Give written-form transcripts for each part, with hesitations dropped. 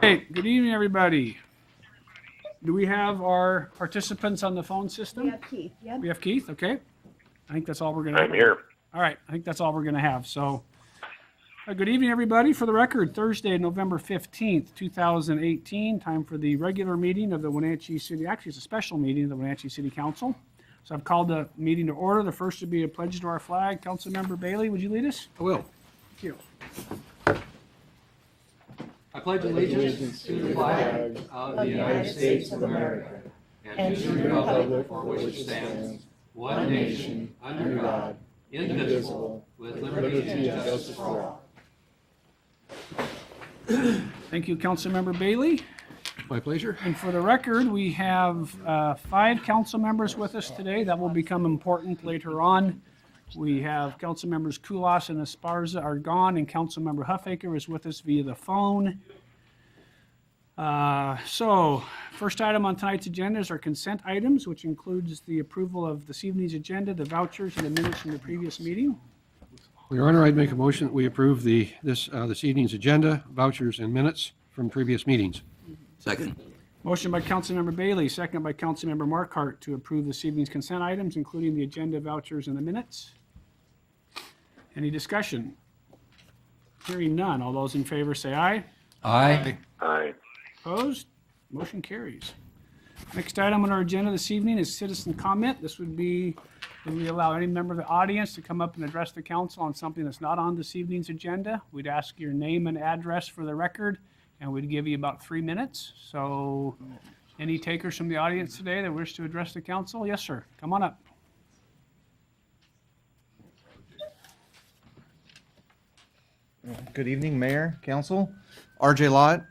Hey, good evening, everybody. Do we have our participants on the phone system? We have Keith, yep. We have Keith, okay. I think that's all we're gonna have. I'm here. All right, I think that's all we're gonna have, so. Good evening, everybody. For the record, Thursday, November 15th, 2018, time for the regular meeting of the Wenatchee City, actually it's a special meeting of the Wenatchee City Council. So I've called the meeting to order. The first would be a pledge to our flag. Councilmember Bailey, would you lead us? I will. Thank you. I pledge allegiance to the flag of the United States of America and to the republic for which it stands, one nation, under God, indivisible, with liberty and justice for all. Thank you, Councilmember Bailey. My pleasure. And for the record, we have 5 council members with us today. That will become important later on. We have council members Kulas and Esparza are gone, and Councilmember Huffaker is with us via the phone. So, first item on tonight's agenda is our consent items, which includes the approval of this evening's agenda, the vouchers, and the minutes from the previous meeting. Your Honor, I'd make a motion that we approve this evening's agenda, vouchers, and minutes from previous meetings. Second. Motion by Councilmember Bailey, second by Councilmember Markart to approve this evening's consent items, including the agenda, vouchers, and the minutes. Any discussion? Hearing none. All those in favor say aye. Aye. Aye. Opposed? Motion carries. Next item on our agenda this evening is citizen comment. This would be, when we allow any member of the audience to come up and address the council on something that's not on this evening's agenda. We'd ask your name and address for the record, and we'd give you about 3 minutes. So, any takers from the audience today that wish to address the council? Yes, sir. Come on up. Good evening, Mayor, Council. RJ Lott,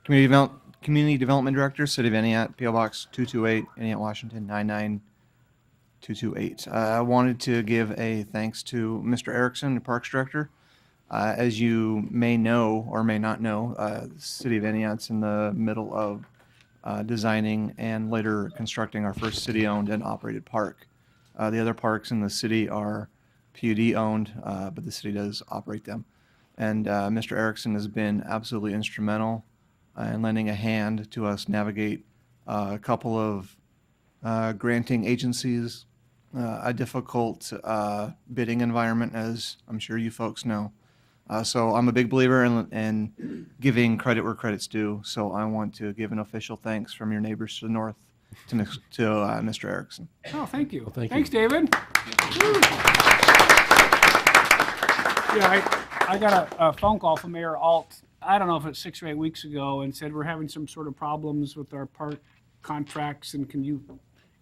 Community Development Director, City of Entiat, PO Box 228, Entiat, Washington 99228. I wanted to give a thanks to Mr. Erickson, the Parks Director. As you may know or may not know, the City of Entiat's in the middle of designing and later constructing our first city-owned and operated park. The other parks in the city are PUD-owned, but the city does operate them. And Mr. Erickson has been absolutely instrumental in lending a hand to us navigate a couple of granting agencies, a difficult bidding environment, as I'm sure you folks know. So I'm a big believer in giving credit where credit's due. So I want to give an official thanks from your neighbors to the north to Mr. Erickson. Oh, thank you. Well, thank you. Thanks, David. Yeah, I got a phone call from Mayor Alt, I don't know if it's 6 or 8 weeks ago, and said we're having some sort of problems with our park contracts, and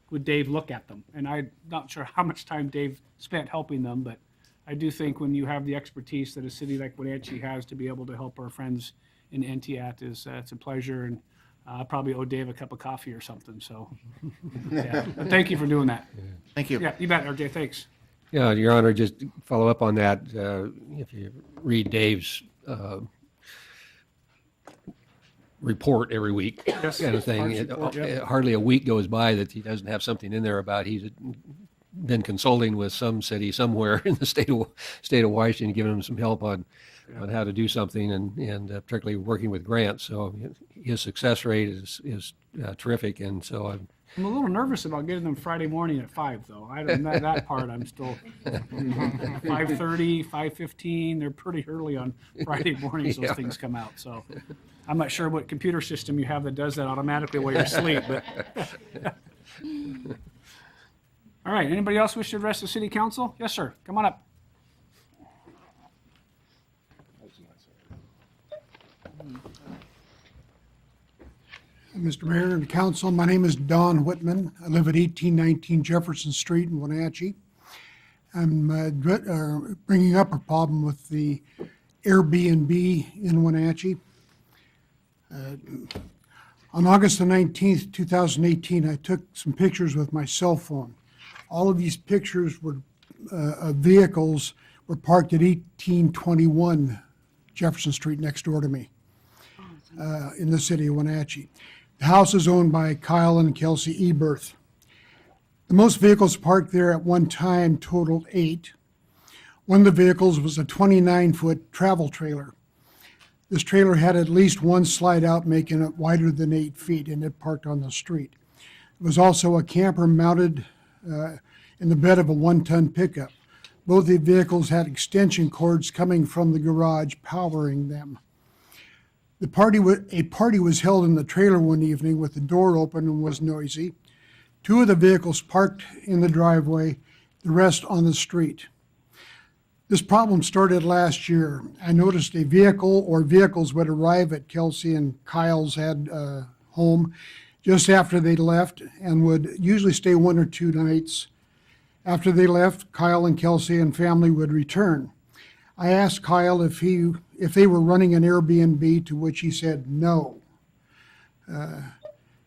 would Dave look at them? And I'm not sure how much time Dave spent helping them, but I do think when you have the expertise that a city like Wenatchee has to be able to help our friends in Entiat, it's a pleasure, and I'll probably owe Dave a cup of coffee or something, so. Yeah. But thank you for doing that. Thank you. Yeah, you bet, RJ, thanks. Yeah, Your Honor, just follow up on that. If you read Dave's report every week, Yes, kind of thing, Parks report, yeah. hardly a week goes by that he doesn't have something in there about he's been consulting with some city somewhere in the state of Washington, giving him some help on how to do something, and particularly working with grants. So his success rate is terrific, and so I'm a little nervous about getting them Friday morning at 5, though. I don't that part. I'm still 5:30, 5:15. They're pretty early on Friday mornings. Those things come out. So I'm not sure what computer system you have that does that automatically while you're asleep. But all right. Anybody else wish to address the city council? Yes, sir. Come on up. Mr. Mayor and Council, my name is Don Whitman. I live at 1819 Jefferson Street in Wenatchee. I'm bringing up a problem with the Airbnb in Wenatchee. On August the 19th, 2018, I took some pictures with my cell phone. All of these pictures were of vehicles were parked at 1821 Jefferson Street next door to me in the city of Wenatchee. The house is owned by Kyle and Kelsey Eberth. The most vehicles parked there at one time totaled 8. One of the vehicles was a 29-foot travel trailer. This trailer had at least one slide out, making it wider than 8 feet, and it parked on the street. It was also a camper mounted in the bed of a 1-ton pickup. Both the vehicles had extension cords coming from the garage powering them. A party was held in the trailer one evening with the door open and was noisy. 2 of the vehicles parked in the driveway, the rest on the street. This problem started last year. I noticed a vehicle or vehicles would arrive at Kelsey and Kyle's home just after they left and would usually stay 1 or 2 nights. After they left, Kyle and Kelsey and family would return. I asked Kyle if they were running an Airbnb, to which he said no.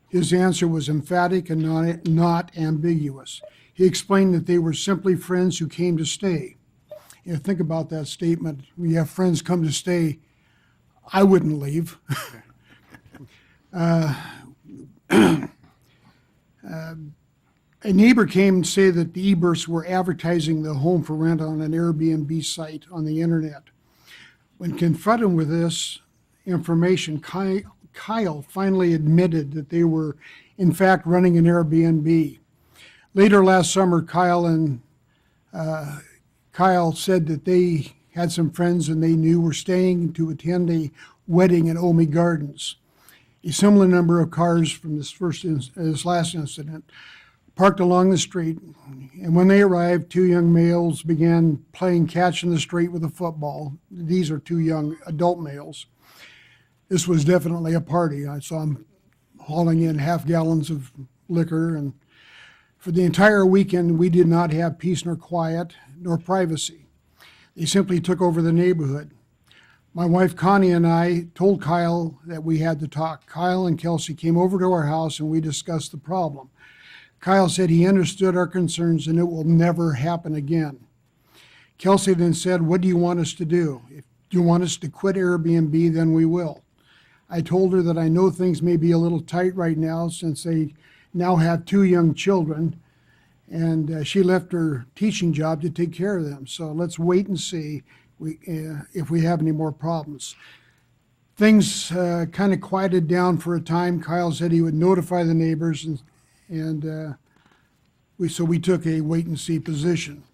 His answer was emphatic and not ambiguous. He explained that they were simply friends who came to stay. You know, think about that statement. When you have friends come to stay, I wouldn't leave. A neighbor came to say that the Eberts were advertising the home for rent on an Airbnb site on the internet. When confronted with this information, Kyle finally admitted that they were, in fact, running an Airbnb. Later last summer, Kyle said that they had some friends and they knew were staying to attend a wedding in Omi Gardens. A similar number of cars from this last incident parked along the street, and when they arrived, 2 young males began playing catch in the street with a football. These are 2 young adult males. This was definitely a party. I saw them hauling in half gallons of liquor, and for the entire weekend, we did not have peace nor quiet nor privacy. They simply took over the neighborhood. My wife Connie and I told Kyle that we had to talk. Kyle and Kelsey came over to our house and we discussed the problem. Kyle said he understood our concerns and it will never happen again. Kelsey then said, "What do you want us to do? If you want us to quit Airbnb, then we will." I told her that I know things may be a little tight right now since they now have 2 young children, and she left her teaching job to take care of them. So let's wait and see if we have any more problems. Things kind of quieted down for a time. Kyle said he would notify the neighbors, and we took a wait-and-see position.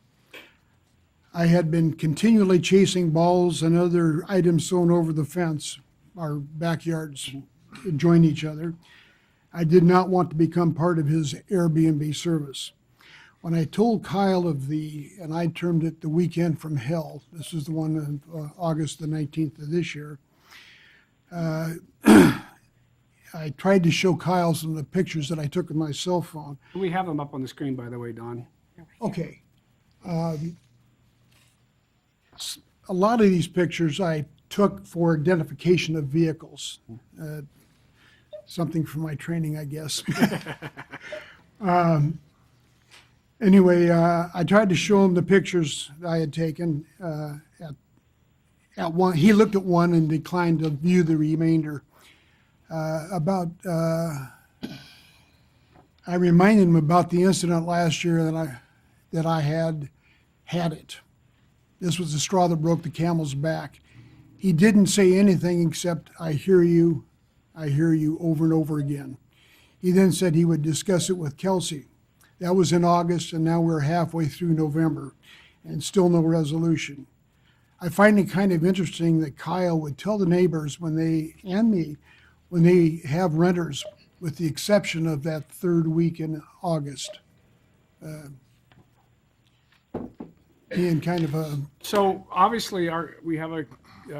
I had been continually chasing balls and other items thrown over the fence. Our backyards join each other. I did not want to become part of his Airbnb service. When I told Kyle and I termed it the weekend from hell, this is the one on August the 19th of this year, I tried to show Kyle some of the pictures that I took with my cell phone. We have them up on the screen, by the way, Don. Okay. A lot of these pictures I took for identification of vehicles. Something from my training, I guess. Anyway, I tried to show him the pictures that I had taken. At one, he looked at one and declined to view the remainder. I reminded him about the incident last year that I had it. This was the straw that broke the camel's back. He didn't say anything except, I hear you, over and over again. He then said he would discuss it with Kelsey. That was in August, and now we're halfway through November, and still no resolution. I find it kind of interesting that Kyle would tell the neighbors when they have renters, with the exception of that 3rd week in August. Being kind of a, So obviously, we have a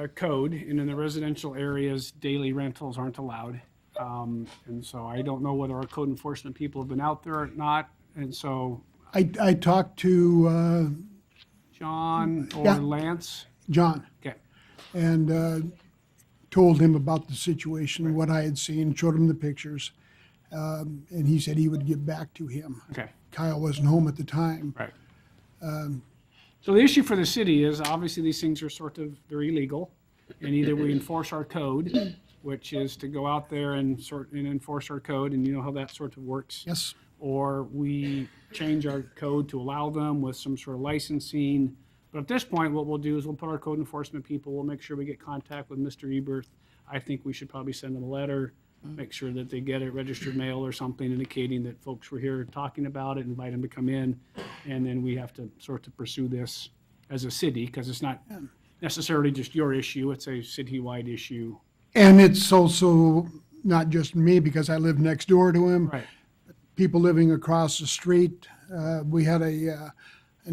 code, and in the residential areas, daily rentals aren't allowed. And so I don't know whether our code enforcement people have been out there or not. And so I talked to John or Yeah. Lance. John Okay. and told him about the situation, what I had seen, showed him the pictures. And he said he would get back to him. Okay. Kyle wasn't home at the time. Right. So the issue for the city is obviously these things are they're illegal, and either we enforce our code, which is to go out there and enforce our code, and you know how that sort of works. Yes. Or we change our code to allow them with some sort of licensing But at this point, what we'll do is we'll put our code enforcement people, we'll make sure we get contact with Mr. Eberth. I think we should probably send them a letter, make sure that they get it registered mail or something indicating that folks were here talking about it, invite them to come in. And then we have to sort of pursue this as a city, because it's not necessarily just your issue, it's a citywide issue. And it's also not just me, because I live next door to him. Right. People living across the street. We had an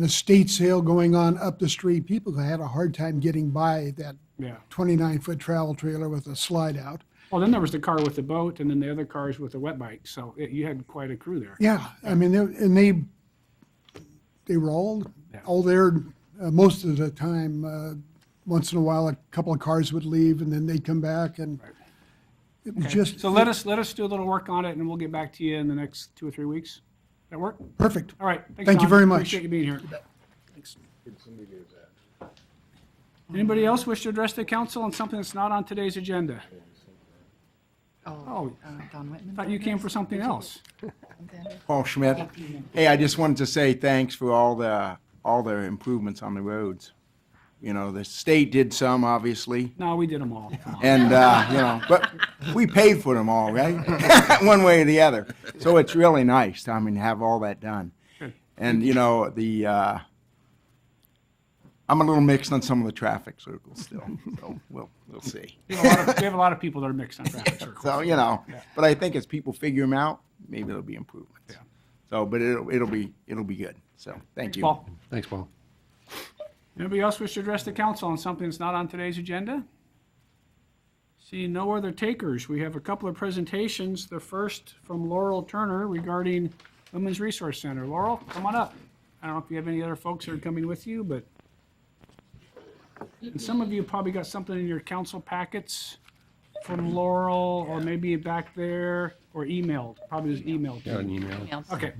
estate sale going on up the street. People had a hard time getting by that Yeah. 29-foot travel trailer with a slide out. Well, then there was the car with the boat, and then the other cars with the wet bike, so you had quite a crew there. Yeah, I mean, they were all Yeah. there most of the time. Once in a while, a couple of cars would leave, and then they'd come back, and Right. it was Okay. just So let us do a little work on it, and we'll get back to you in the next 2 or 3 weeks. That work? perfect. All right. Thanks, Thank you Don. very much. Appreciate you being here. Thanks. Anybody else wish to address the council on something that's not on today's agenda? Oh, Don Whitman. thought you came for something else. Paul Schmidt. Hey, I just wanted to say thanks for all the improvements on the roads. You know, the state did some, obviously, No, we did them all. Come on. and, but we paid for them all, right? One way or the other. So it's really nice, to have all that done. Good. And, I'm a little mixed on some of the traffic circles still, so we'll see. We have a lot of people that are mixed on traffic circles. So, but I think as people figure them out, maybe there'll be improvements. Yeah. So, but it'll be good. So, thank you. Paul, Thanks, Paul. anybody else wish to address the council on something that's not on today's agenda? See no other takers. We have a couple of presentations. The first from Laurel Turner regarding Women's Resource Center. Laurel, come on up. I don't know if you have any other folks that are coming with you, but and some of you probably got something in your council packets from Laurel, or maybe back there, or emailed. Probably was emailed. Got an email. Okay.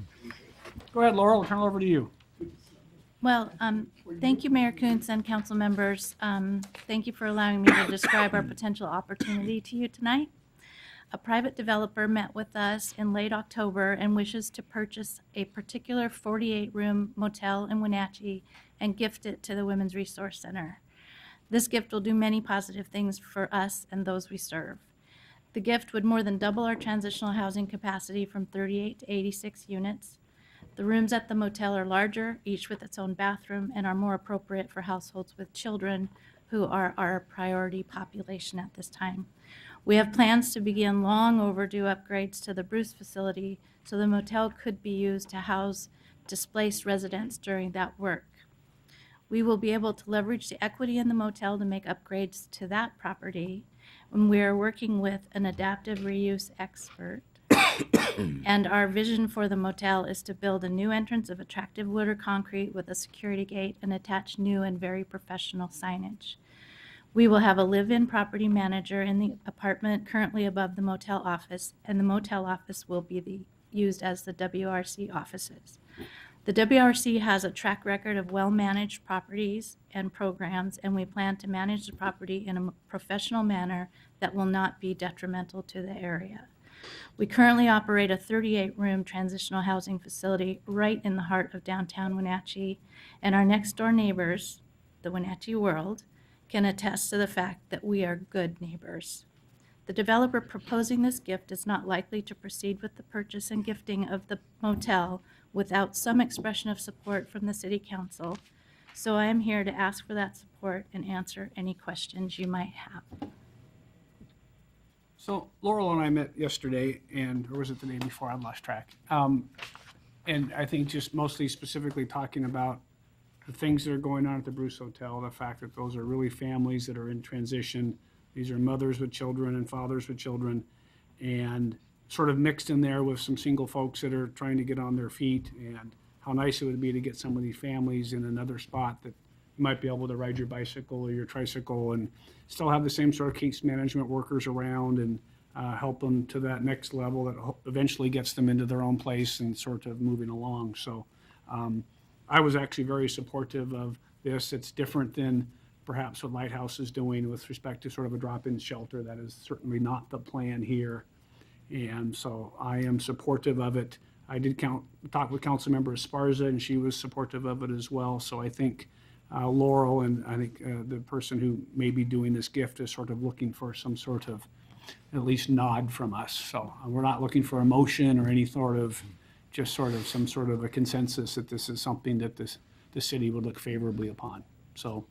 Go ahead, Laurel. I'll turn it over to you. Well, thank you, Mayor Kuntz and council members. Thank you for allowing me to describe our potential opportunity to you tonight. A private developer met with us in late October and wishes to purchase a particular 48-room motel in Wenatchee and gift it to the Women's Resource Center. This gift will do many positive things for us and those we serve. The gift would more than double our transitional housing capacity from 38 to 86 units. The rooms at the motel are larger, each with its own bathroom, and are more appropriate for households with children, who are our priority population at this time. We have plans to begin long overdue upgrades to the Bruce facility, so the motel could be used to house displaced residents during that work. We will be able to leverage the equity in the motel to make upgrades to that property, and we are working with an adaptive reuse expert. And our vision for the motel is to build a new entrance of attractive wood or concrete with a security gate and attach new and very professional signage. We will have a live-in property manager in the apartment currently above the motel office, and the motel office will be used as the WRC offices. The WRC has a track record of well-managed properties and programs, and we plan to manage the property in a professional manner that will not be detrimental to the area. We currently operate a 38-room transitional housing facility right in the heart of downtown Wenatchee, and our next-door neighbors, the Wenatchee World, can attest to the fact that we are good neighbors. The developer proposing this gift is not likely to proceed with the purchase and gifting of the motel without some expression of support from the City Council, so I am here to ask for that support and answer any questions you might have. So Laurel and I met yesterday, or was it the day before? I lost track. And I think just mostly specifically talking about the things that are going on at the Bruce Hotel, the fact that those are really families that are in transition. These are mothers with children and fathers with children, and sort of mixed in there with some single folks that are trying to get on their feet, and how nice it would be to get some of these families in another spot that you might be able to ride your bicycle or your tricycle and still have the same sort of case management workers around and help them to that next level that eventually gets them into their own place and sort of moving along. So I was actually very supportive of this. It's different than perhaps what Lighthouse is doing with respect to sort of a drop-in shelter. That is certainly not the plan here. And so I am supportive of it. I did talk with Councilmember Esparza, and she was supportive of it as well. So I think Laurel and I think the person who may be doing this gift is sort of looking for some sort of at least nod from us. So we're not looking for a motion or any sort of, just sort of some sort of a consensus that this is something that the city would look favorably upon. So,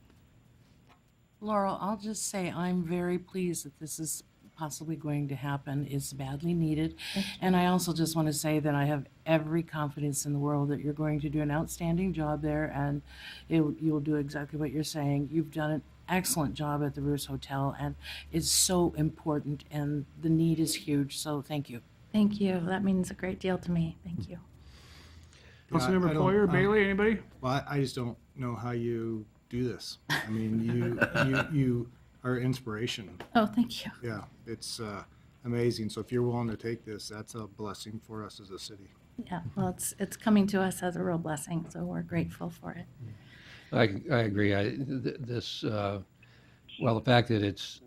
Laurel, I'll just say I'm very pleased that this is possibly going to happen. It's badly needed. And I also just want to say that I have every confidence in the world that you're going to do an outstanding job there, and you'll do exactly what you're saying. You've done an excellent job at the Roos Hotel, and it's so important, and the need is huge, so thank you. Thank you. That means a great deal to me. Thank you. Councilmember I don't- Poyer, Bailey, anybody? Well, I just don't know how you do this. I mean, you are inspiration. Oh, thank you. Yeah, it's amazing. So if you're willing to take this, that's a blessing for us as a city. Yeah, well, it's coming to us as a real blessing, so we're grateful for it. I agree. Well, the fact that it's,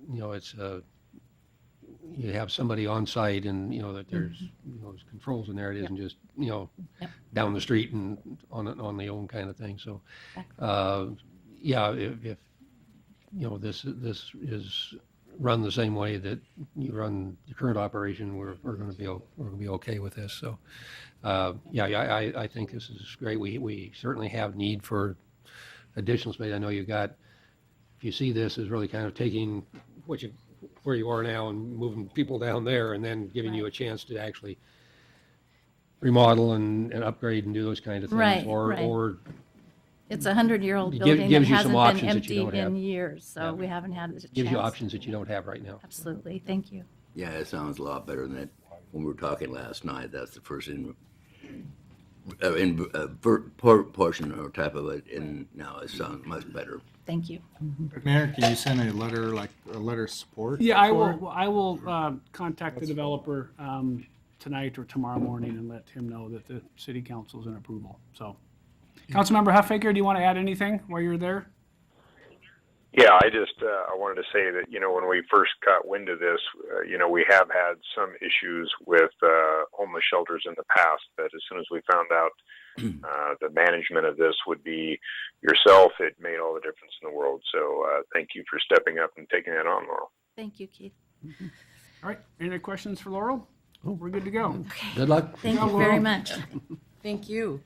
you have somebody on site and, that there's, there's controls in there. It isn't just, Yep. down the street and on the own kind of thing. So, Exactly. yeah, if this is run the same way that you run the current operation, we're going to be okay with this. So, yeah, I think this is great. We certainly have need for additional space. I know if you see this as really kind of taking where you are now and moving people down there and then giving you a chance to actually remodel and upgrade and do those kind of things. Right, Or right. It's a 100-year-old It building that gives you hasn't some been options that you emptied don't have. in years, so Yeah. we haven't had the chance. gives you options that you don't have right now. Absolutely. Thank you. Yeah, it sounds a lot better than it, when we were talking last night. That's the first portion or type of it, and now it sounds much better. Thank you. Mayor, can you send a letter, like a letter of support? Yeah, I for it? will, contact the developer tonight or tomorrow morning and let him know that the city council's in approval, so. Councilmember Huffaker, do you want to add anything while you're there? Yeah, I wanted to say that, when we first got wind of this, we have had some issues with homeless shelters in the past, that as soon as we found out the management of this would be yourself, it made all the difference in the world. So thank you for stepping up and taking that on, Laurel. Thank you, Keith. All right, any other questions for Laurel? We're good to go. Good luck. Thank you very much. Thank you.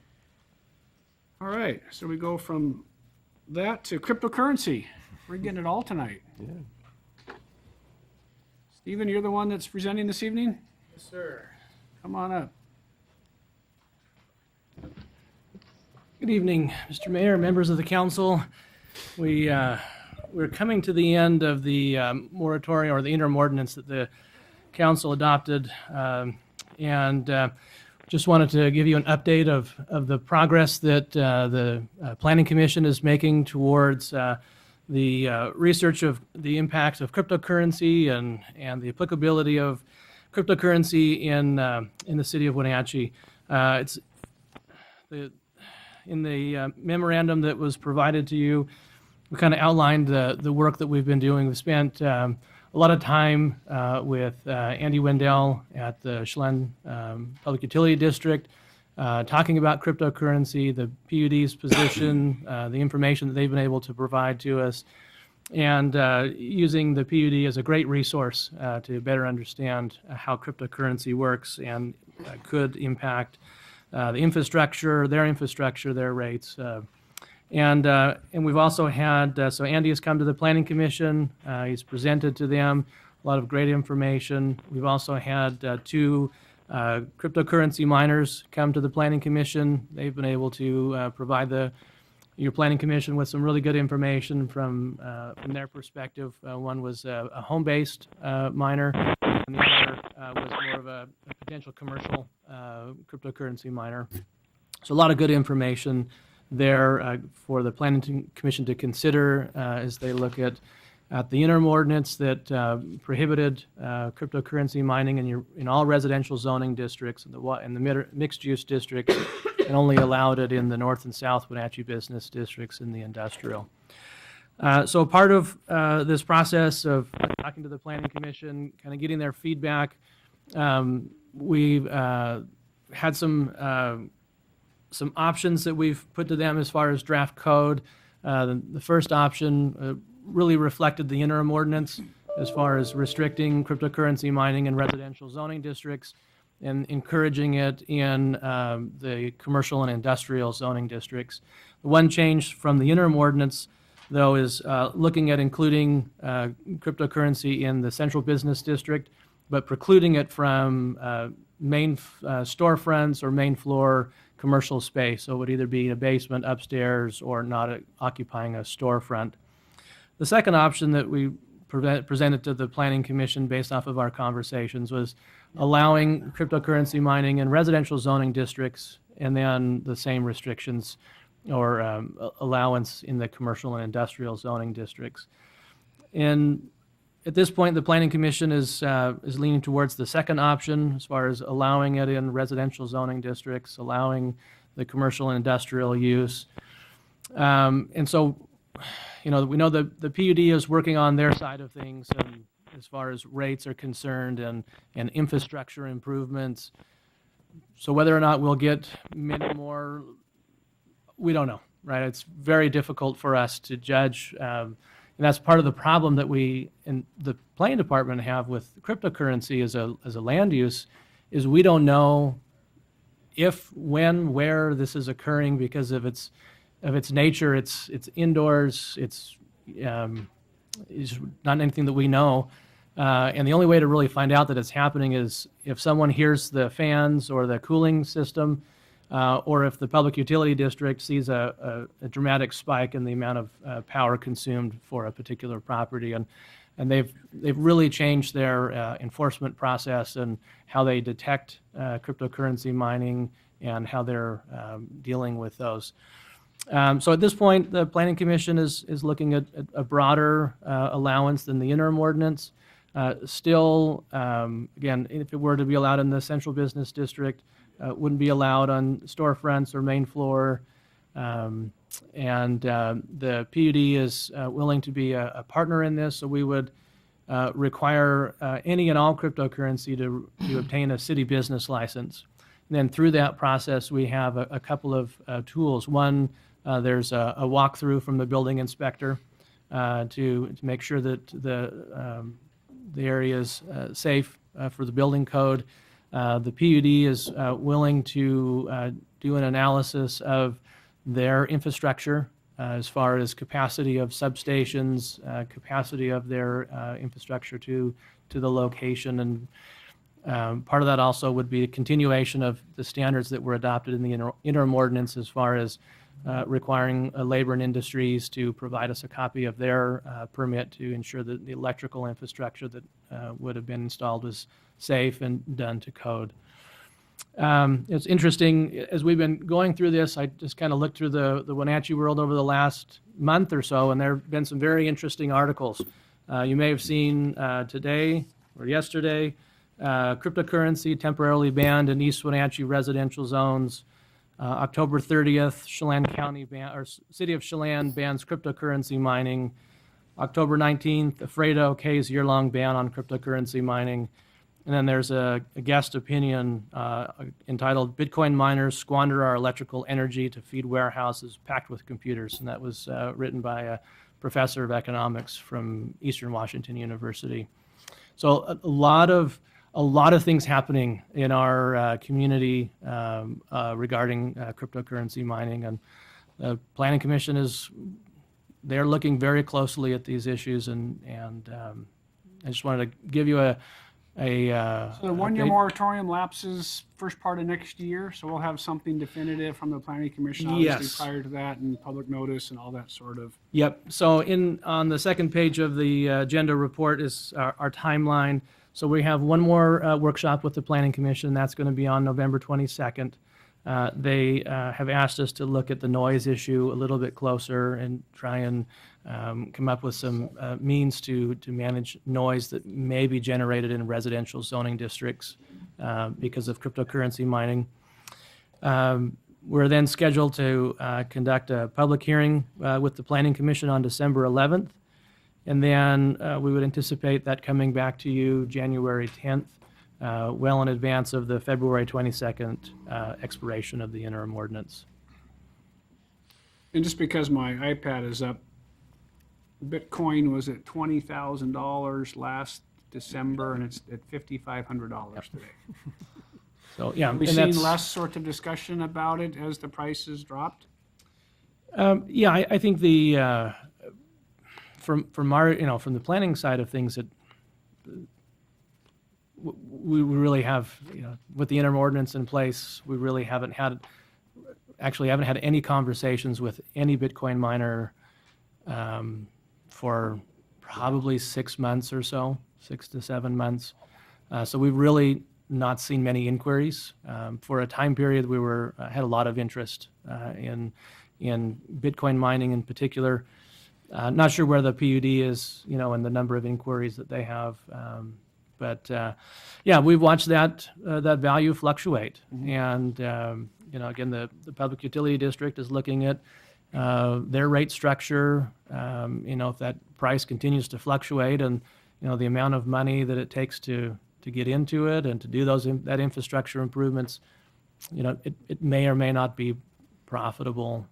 All right, so we go from that to cryptocurrency. We're getting it all tonight. Stephen, you're the one that's presenting this evening? Yes, sir. Come on up. Good evening, Mr. Mayor, members of the council. We're coming to the end of the moratorium or the interim ordinance that the council adopted, and just wanted to give you an update of the progress that the Planning Commission is making towards the research of the impacts of cryptocurrency and the applicability of cryptocurrency in the city of Wenatchee. In the memorandum that was provided to you, we kind of outlined the work that we've been doing. We've spent a lot of time with Andy Wendell at the Chelan Public Utility District, talking about cryptocurrency, the PUD's position, the information that they've been able to provide to us, and using the PUD as a great resource to better understand how cryptocurrency works and could impact the infrastructure, their rates. And we've also had, so Andy has come to the Planning Commission, he's presented to them a lot of great information. We've also had two cryptocurrency miners come to the Planning Commission. They've been able to provide your Planning Commission with some really good information from their perspective. One was a home-based miner, and the other was more of a potential commercial cryptocurrency miner. So a lot of good information there for the Planning Commission to consider as they look at the interim ordinance that prohibited cryptocurrency mining in all residential zoning districts and the mixed-use districts, and only allowed it in the north and south Wenatchee business districts in the industrial. So part of this process of talking to the Planning Commission, kind of getting their feedback, we've had some options that we've put to them as far as draft code. The first option really reflected the interim ordinance as far as restricting cryptocurrency mining in residential zoning districts and encouraging it in the commercial and industrial zoning districts. The one change from the interim ordinance, though, is looking at including cryptocurrency in the central business district, but precluding it from main storefronts or main floor commercial space. So it would either be a basement, upstairs, or not occupying a storefront. The second option that we presented to the Planning Commission based off of our conversations was allowing cryptocurrency mining in residential zoning districts and then the same restrictions or allowance in the commercial and industrial zoning districts. And at this point, the Planning Commission is leaning towards the second option as far as allowing it in residential zoning districts, allowing the commercial and industrial use. And so, we know the PUD is working on their side of things and as far as rates are concerned and infrastructure improvements. So whether or not we'll get many more, we don't know, right? It's very difficult for us to judge. And that's part of the problem that we in the planning department have with cryptocurrency as a land use is we don't know if, when, where this is occurring because of its nature. It's indoors. It's not anything that we know. And the only way to really find out that it's happening is if someone hears the fans or the cooling system, or if the public utility district sees a dramatic spike in the amount of power consumed for a particular property. And they've really changed their enforcement process and how they detect cryptocurrency mining and how they're dealing with those. So at this point, the Planning Commission is looking at a broader allowance than the interim ordinance. Still, again, if it were to be allowed in the central business district, wouldn't be allowed on storefronts or main floor. And the PUD is willing to be a partner in this, so we would require any and all cryptocurrency to obtain a city business license. And then through that process, we have a couple of tools. One, there's a walkthrough from the building inspector to make sure that the area is safe for the building code. The PUD is willing to do an analysis of their infrastructure as far as capacity of substations, capacity of their infrastructure to the location. And part of that also would be a continuation of the standards that were adopted in the interim ordinance as far as requiring labor and industries to provide us a copy of their permit to ensure that the electrical infrastructure that would have been installed was safe and done to code. It's interesting, as we've been going through this, I just kind of looked through the Wenatchee world over the last month or so, and there have been some very interesting articles. You may have seen today or yesterday, cryptocurrency temporarily banned in East Wenatchee residential zones. October 30th, Chelan County City of Chelan bans cryptocurrency mining. October 19th, Ephrata okays year-long ban on cryptocurrency mining. And then there's a guest opinion entitled "Bitcoin Miners Squander Our Electrical Energy to Feed Warehouses Packed with Computers," and that was written by a professor of economics from Eastern Washington University. So a lot of things happening in our community regarding cryptocurrency mining, and the Planning Commission they're looking very closely at these issues, and I just wanted to give you so the one-year moratorium lapses first part of next year, so we'll have something definitive from the Planning Commission, obviously, Yes. prior to that, and public notice and all that sort of. Yep. So on the second page of the agenda report is our timeline. So we have one more workshop with the Planning Commission. That's going to be on November 22nd. They have asked us to look at the noise issue a little bit closer and try and come up with some means to manage noise that may be generated in residential zoning districts because of cryptocurrency mining. We're then scheduled to conduct a public hearing with the Planning Commission on December 11th. And then we would anticipate that coming back to you January 10th, well in advance of the February 22nd expiration of the interim ordinance. And just because my iPad is up, Bitcoin was at $20,000 last December, and it's at $5,500 today. So, yeah. Have we and seen that's- less sort of discussion about it as the prices dropped? Yeah, I think the from our from the planning side of things, that we really have with the interim ordinance in place, we really haven't had any conversations with any Bitcoin miner for probably 6 months or so, 6 to 7 months. So we've really not seen many inquiries. For a time period, we had a lot of interest in Bitcoin mining in particular. Not sure where the PUD is, and the number of inquiries that they have. But yeah, we've watched that value fluctuate. And, again, the Public Utility District is looking at their rate structure, if that price continues to fluctuate and, the amount of money that it takes to get into it and to do that infrastructure improvements, it may or may not be profitable.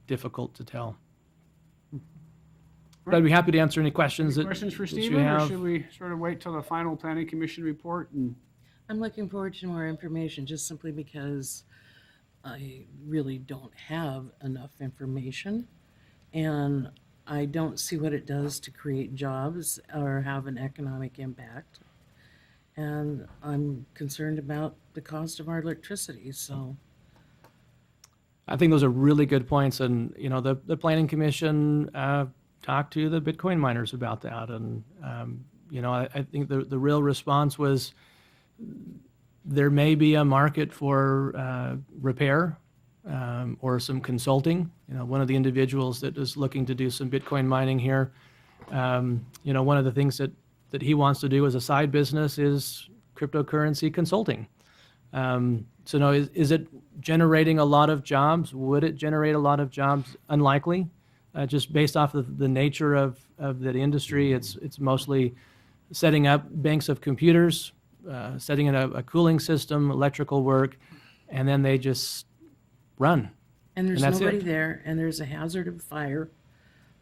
Difficult to tell. But I'd be happy to answer any questions Any that questions for that you Stephen, or have. should we sort of wait till the final planning commission report? And I'm looking forward to more information, just simply because I really don't have enough information, and I don't see what it does to create jobs or have an economic impact. And I'm concerned about the cost of our electricity, so. I think those are really good points, and the planning commission talked to the Bitcoin miners about that, and I think the real response was there may be a market for repair or some consulting. One of the individuals that is looking to do some Bitcoin mining here, one of the things that he wants to do as a side business is cryptocurrency consulting. So no, is it generating a lot of jobs? Would it generate a lot of jobs? Unlikely. Just based off of the nature of that industry, it's mostly setting up banks of computers, setting in a cooling system, electrical work, and then they just run. And there's that's nobody it. there, and there's a hazard of fire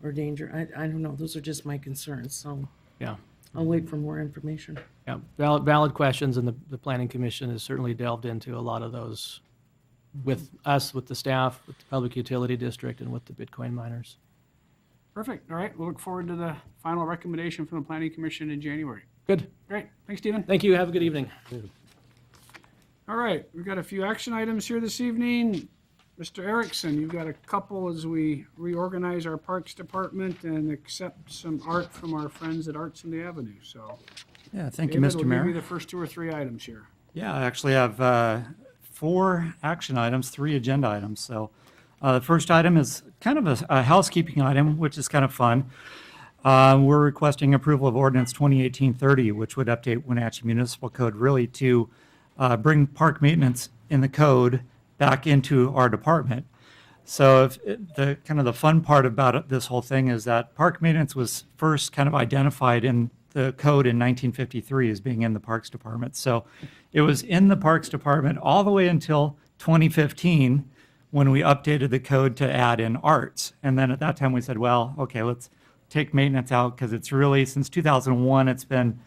or danger. I don't know. Those are just my concerns. So Yeah. I'll wait for more information. Yeah, valid questions, and the Planning Commission has certainly delved into a lot of those with us, with the staff, with the Public Utility District, and with the Bitcoin miners. perfect. All right, we'll look forward to the final recommendation from the planning commission in January. Good. Great. Thanks, Stephen. Thank you. Have a good evening. All right, we've got a few action items here this evening. Mr. Erickson, you've got a couple as we reorganize our Parks Department and accept some art from our friends at Arts on the Avenue. So, Yeah, thank you, David, Mr. we'll give Mayor. you the first 2 or 3 items here. Yeah, I actually have 4 action items, 3 agenda items. So the first item is kind of a housekeeping item, which is kind of fun. We're requesting approval of ordinance 2018-30, which would update Wenatchee Municipal Code really to bring park maintenance in the code back into our department. So if the kind of the fun part about this whole thing is that park maintenance was first kind of identified in the code in 1953 as being in the Parks Department. So it was in the Parks Department all the way until 2015 when we updated the code to add in arts. And then at that time we said, well, okay, let's take maintenance out because it's really, since 2001, it's been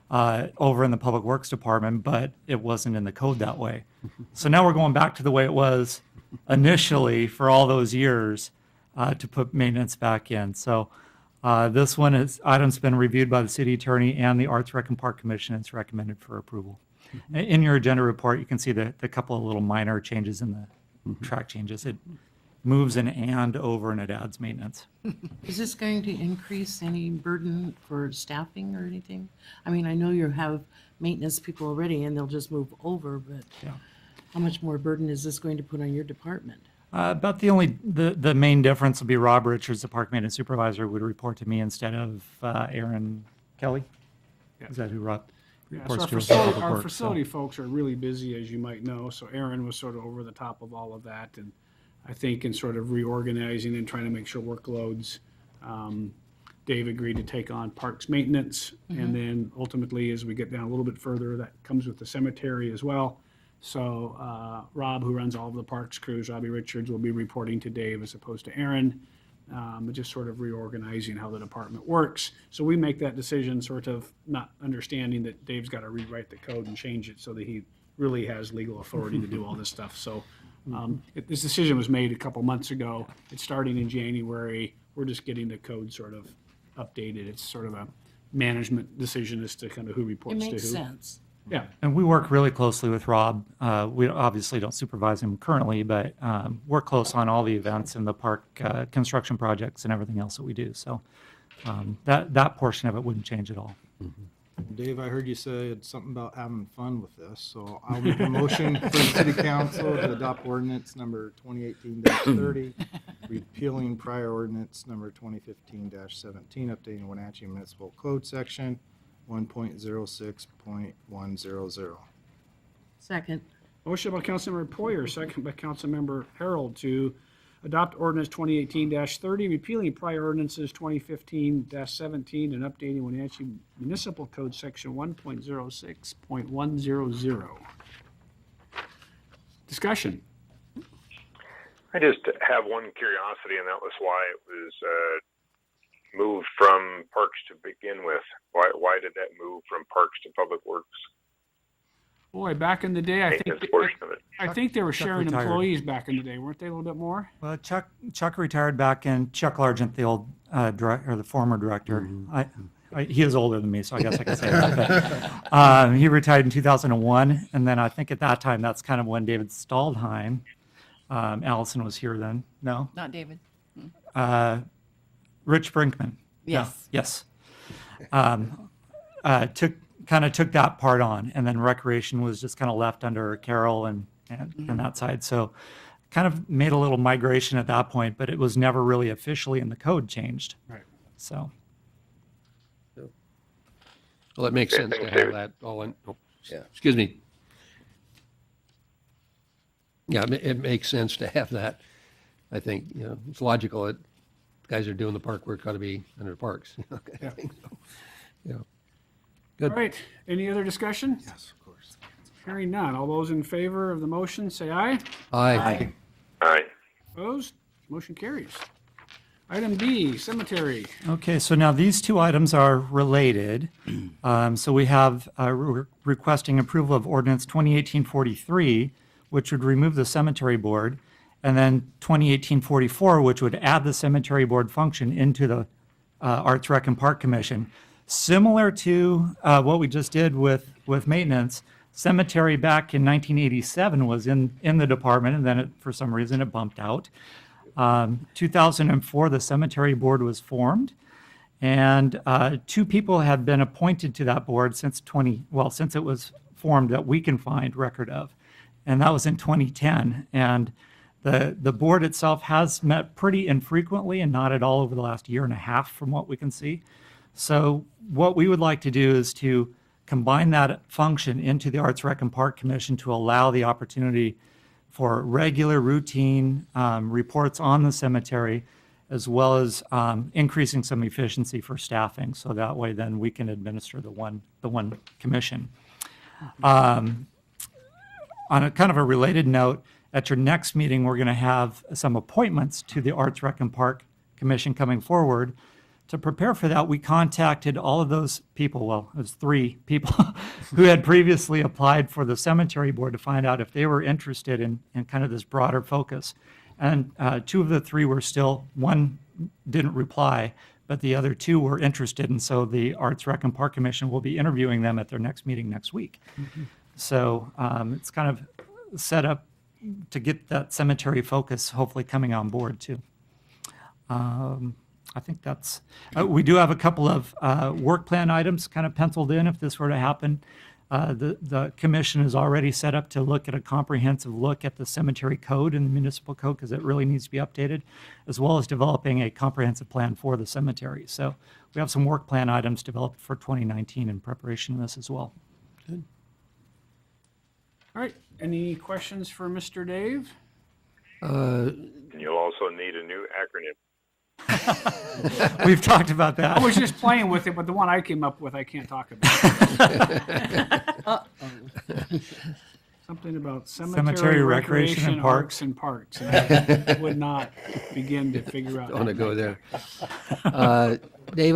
over in the Public Works Department, but it wasn't in the code that way. So now we're going back to the way it was initially for all those years to put maintenance back in. So this item's been reviewed by the city attorney and the Arts Rec and Park Commission. It's recommended for approval. In your agenda report, you can see the couple of little minor changes in the track changes. It moves an and over and it adds maintenance. Is this going to increase any burden for staffing or anything? I mean, I know you have maintenance people already and they'll just move over, but how much more burden is this going to put on your department? About the main difference will be Rob Richards, the park maintenance supervisor, would report to me instead of Aaron Kelly. Yeah. Is that who Rob Yeah, reports so to? Is the Public our Works, facility folks are really busy, as you might know, so Aaron was sort of over the top of all of that, and I think in sort of reorganizing and trying to make sure workloads, Dave agreed to take on parks maintenance, and then ultimately, as we get down a little bit further, that comes with the cemetery as well. So Rob, who runs all of the parks crews, Robbie Richards, will be reporting to Dave as opposed to Aaron, just sort of reorganizing how the department works. So we make that decision sort of not understanding that Dave's got to rewrite the code and change it so that he really has legal authority to do all this stuff. So this decision was made a couple months ago. It's starting in January. We're just getting the code sort of updated. It's sort of a management decision as to kind of who It reports to who. makes sense. Yeah. And we work really closely with Rob. We obviously don't supervise him currently, but we're close on all the events and the park construction projects and everything else that we do. So that portion of it wouldn't change at all. Dave, I heard you say something about having fun with this, so I'll make a motion for the city council to adopt ordinance number 2018-30, repealing prior ordinance number 2015-17, updating Wenatchee Municipal Code section 1.06.100. Second. Motion by Councilmember Poyer, second by Councilmember Harold to adopt ordinance 2018-30, repealing prior ordinances 2015-17 and updating Wenatchee Municipal Code section 1.06.100. Discussion. I just have one curiosity, and that was why it was moved from Parks to begin with. Why did that move from Parks to Public Works? Boy, back in the day, Maintenance portion of it. I think they were sharing retired. employees back in the day, weren't they, a little bit more? Well, Chuck retired back in, Chuck Largent, the old director, or the former director. He is older than me, so I guess I can say that. But, he retired in 2001, and then I think at that time, that's kind of when David Staldheim, Allison was here then, no? Not David. Rich Brinkman. Yes. Yes. Took that part on, and then recreation was just kind of left under Carol and that side. So kind of made a little migration at that point, but it was never really officially in the code changed. Right. So. Well, it makes Okay, sense to thanks, have David. that all in, Yeah. excuse me. Yeah, it makes sense to have that. I think, it's logical that guys are doing the park work ought to be under parks. I think so. Yeah. All Good. right, any other discussion? Yes, of course. Hearing none. All those in favor of the motion, say aye. Aye. All right. Opposed? Motion carries. Item B, cemetery. Okay, so now these two items are related. So we have requesting approval of ordinance 2018-43, which would remove the cemetery board, and then 2018-44, which would add the cemetery board function into the Arts Rec and Park Commission. Similar to what we just did with maintenance, cemetery back in 1987 was in the department, and then for some reason it bumped out. 2004, the cemetery board was formed, and two people have been appointed to that board since it was formed that we can find record of, and that was in 2010. And the board itself has met pretty infrequently and not at all over the last year and a half from what we can see. So what we would like to do is to combine that function into the Arts Rec and Park Commission to allow the opportunity for regular routine reports on the cemetery, as well as increasing some efficiency for staffing. So that way then we can administer the one commission. On a kind of a related note, at your next meeting, we're going to have some appointments to the Arts Rec and Park Commission coming forward. To prepare for that, we contacted all of those people, well, it was 3 people, who had previously applied for the cemetery board to find out if they were interested in kind of this broader focus. And 2 of the 3 were still, 1 didn't reply, but the other 2 were interested. And so the Arts Rec and Park Commission will be interviewing them at their next meeting next week. So it's kind of set up to get that cemetery focus hopefully coming on board too. I think that's, we do have a couple of work plan items kind of penciled in if this were to happen. The commission is already set up to look at a comprehensive look at the cemetery code and the municipal code because it really needs to be updated, as well as developing a comprehensive plan for the cemetery. So we have some work plan items developed for 2019 in preparation of this as well. All right, any questions for Mr. Dave? And you'll also need a new acronym. We've talked about that. I was just playing with it, but the one I came up with, I can't talk about. something about Cemetery, cemetery, recreation, and recreation, arts, and parks. And I would not begin to figure out. Don't want to go there. Dave,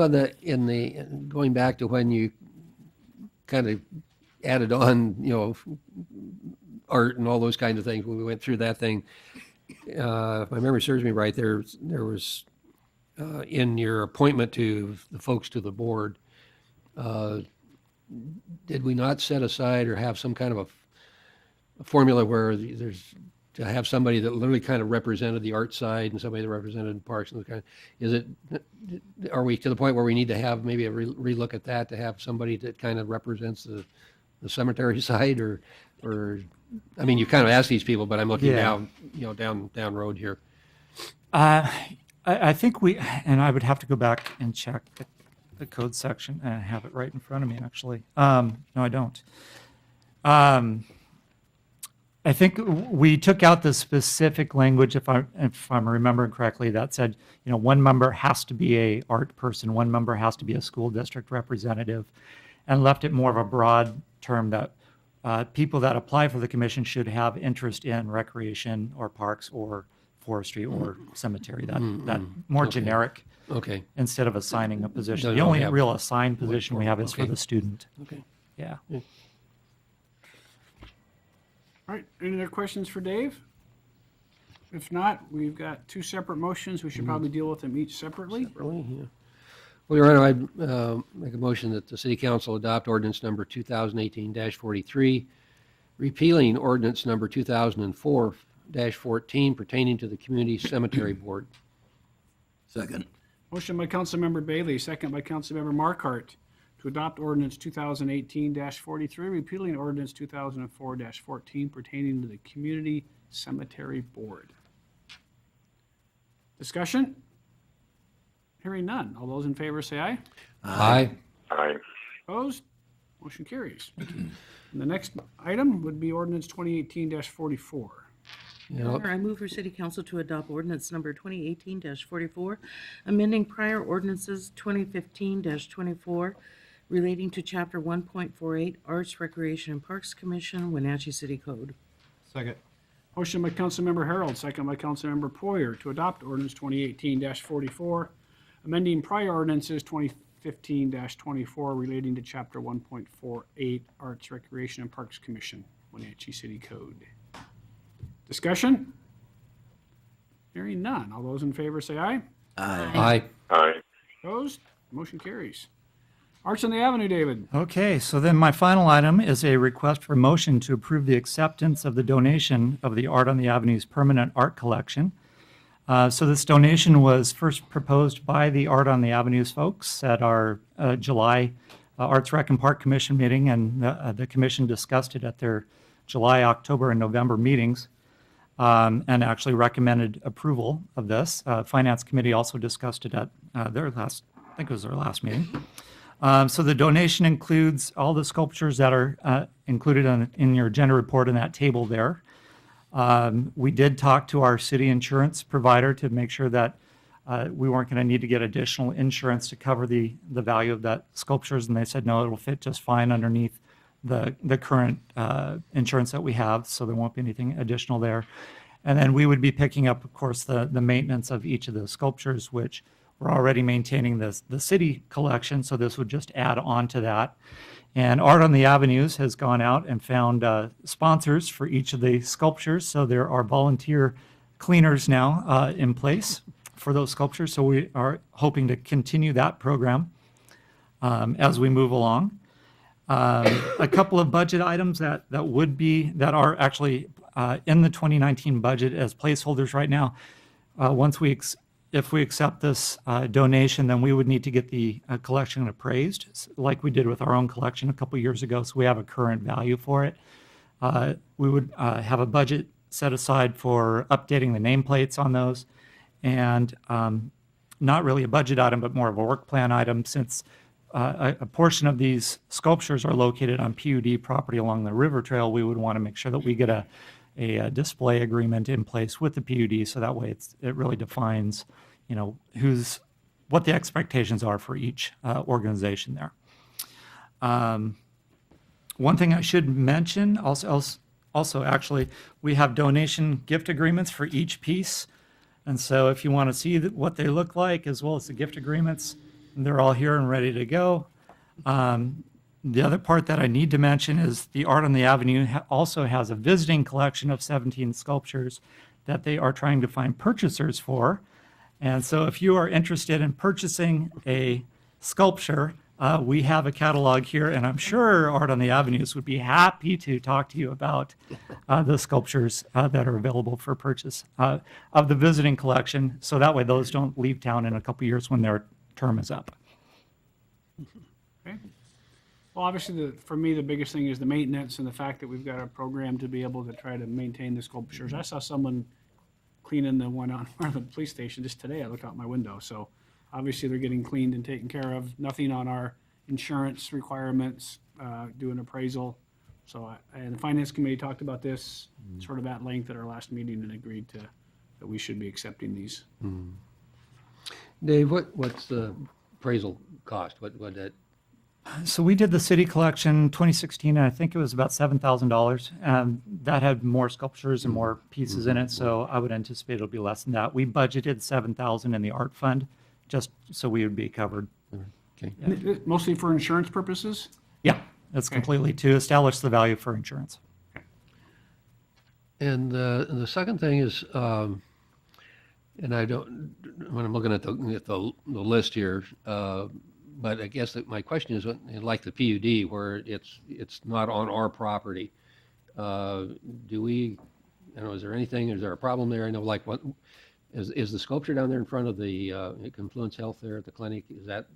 going back to when you kind of added on, art and all those kinds of things, when we went through that thing, if my memory serves me right, there was, in your appointment to the folks to the board, did we not set aside or have some kind of a formula where there's to have somebody that literally kind of represented the art side and somebody that represented parks and those kind of, are we to the point where we need to have maybe a relook at that, to have somebody that kind of represents the cemetery side, or I mean, you kind of asked these people, but I'm looking down, down road here. I think and I would have to go back and check the code section, and I have it right in front of me, actually. No, I don't. I think we took out the specific language, if I'm remembering correctly, that said, one member has to be a art person, one member has to be a school district representative, and left it more of a broad term that people that apply for the commission should have interest in recreation or parks or forestry or cemetery, that more generic, instead of assigning a position. The only real assigned position we have is for the student. Okay. Yeah. All right, any other questions for Dave? If not, we've got two separate motions. We should probably deal with them each separately. Really? Yeah. Well, Your Honor, I'd make a motion that the City Council adopt ordinance number 2018-43, repealing ordinance number 2004-14 pertaining to the Community Cemetery Board. Second. Motion by Councilmember Bailey, second by Councilmember Markart, to adopt ordinance 2018-43, repealing ordinance 2004-14 pertaining to the Community Cemetery Board. Discussion? Hearing none. All those in favor say aye. Aye. Aye. Opposed? Motion carries. And the next item would be ordinance 2018-44. Your Honor, I move for City Council to adopt ordinance number 2018-44, amending prior ordinances 2015-24 relating to Chapter 1.48 Arts, Recreation, and Parks Commission, Wenatchee City Code. Second. Motion by Councilmember Harold, second by Councilmember Poyer, to adopt ordinance 2018-44, amending prior ordinances 2015-24 relating to Chapter 1.48 Arts, Recreation, and Parks Commission, Wenatchee City Code. Discussion? Hearing none. All those in favor say aye. Aye. Aye. Opposed? Motion carries. Arts on the Avenue, David. Okay, so then my final item is a request for motion to approve the acceptance of the donation of the Art on the Avenue's permanent art collection. So this donation was first proposed by the Art on the Avenues folks at our July Arts Rec and Park Commission meeting, and the commission discussed it at their July, October, and November meetings, and actually recommended approval of this. Finance Committee also discussed it at their last, I think it was their last meeting. So the donation includes all the sculptures that are included in your agenda report in that table there. We did talk to our city insurance provider to make sure that we weren't going to need to get additional insurance to cover the value of that sculptures, and they said, no, it'll fit just fine underneath the current insurance that we have, so there won't be anything additional there. And then we would be picking up, of course, the maintenance of each of the sculptures, which we're already maintaining the city collection, so this would just add on to that. And Art on the Avenues has gone out and found sponsors for each of the sculptures, so there are volunteer cleaners now in place for those sculptures, so we are hoping to continue that program as we move along. A couple of budget items that are actually in the 2019 budget as placeholders right now. If we accept this donation, then we would need to get the collection appraised, like we did with our own collection a couple years ago, so we have a current value for it. We would have a budget set aside for updating the nameplates on those, and not really a budget item, but more of a work plan item, since a portion of these sculptures are located on PUD property along the river trail. We would want to make sure that we get a display agreement in place with the PUD, so that way it really defines, what the expectations are for each organization there. One thing I should mention also also, actually, we have donation gift agreements for each piece. And so if you want to see what they look like, as well as the gift agreements, they're all here and ready to go. The other part that I need to mention is the Art on the Avenue also has a visiting collection of 17 sculptures that they are trying to find purchasers for. And so if you are interested in purchasing a sculpture, we have a catalog here, and I'm sure Art on the Avenues would be happy to talk to you about the sculptures that are available for purchase of the visiting collection, so that way those don't leave town in a couple years when their term is up. Okay. Well, obviously, for me, the biggest thing is the maintenance and the fact that we've got a program to be able to try to maintain the sculptures. I saw someone cleaning the one on the police station just today. I looked out my window. So obviously, they're getting cleaned and taken care of. Nothing on our insurance requirements, do an appraisal. So, and the Finance Committee talked about this sort of at length at our last meeting and agreed that we should be accepting these. Dave, what's the appraisal cost? What that? So we did the city collection 2016, and I think it was about $7,000. And that had more sculptures and more pieces in it, so I would anticipate it'll be less than that. We budgeted $7,000 in the art fund, just so we would be covered. Okay. Mostly for insurance purposes? Yeah, that's completely to establish the value for insurance. And the second thing is, and I don't, when I'm looking at the list here, but I guess that my question is, like the PUD, where it's not on our property, do we, I don't know, is there a problem there? I know, like, what is the sculpture down there in front of the Confluence Health there at the clinic? Is that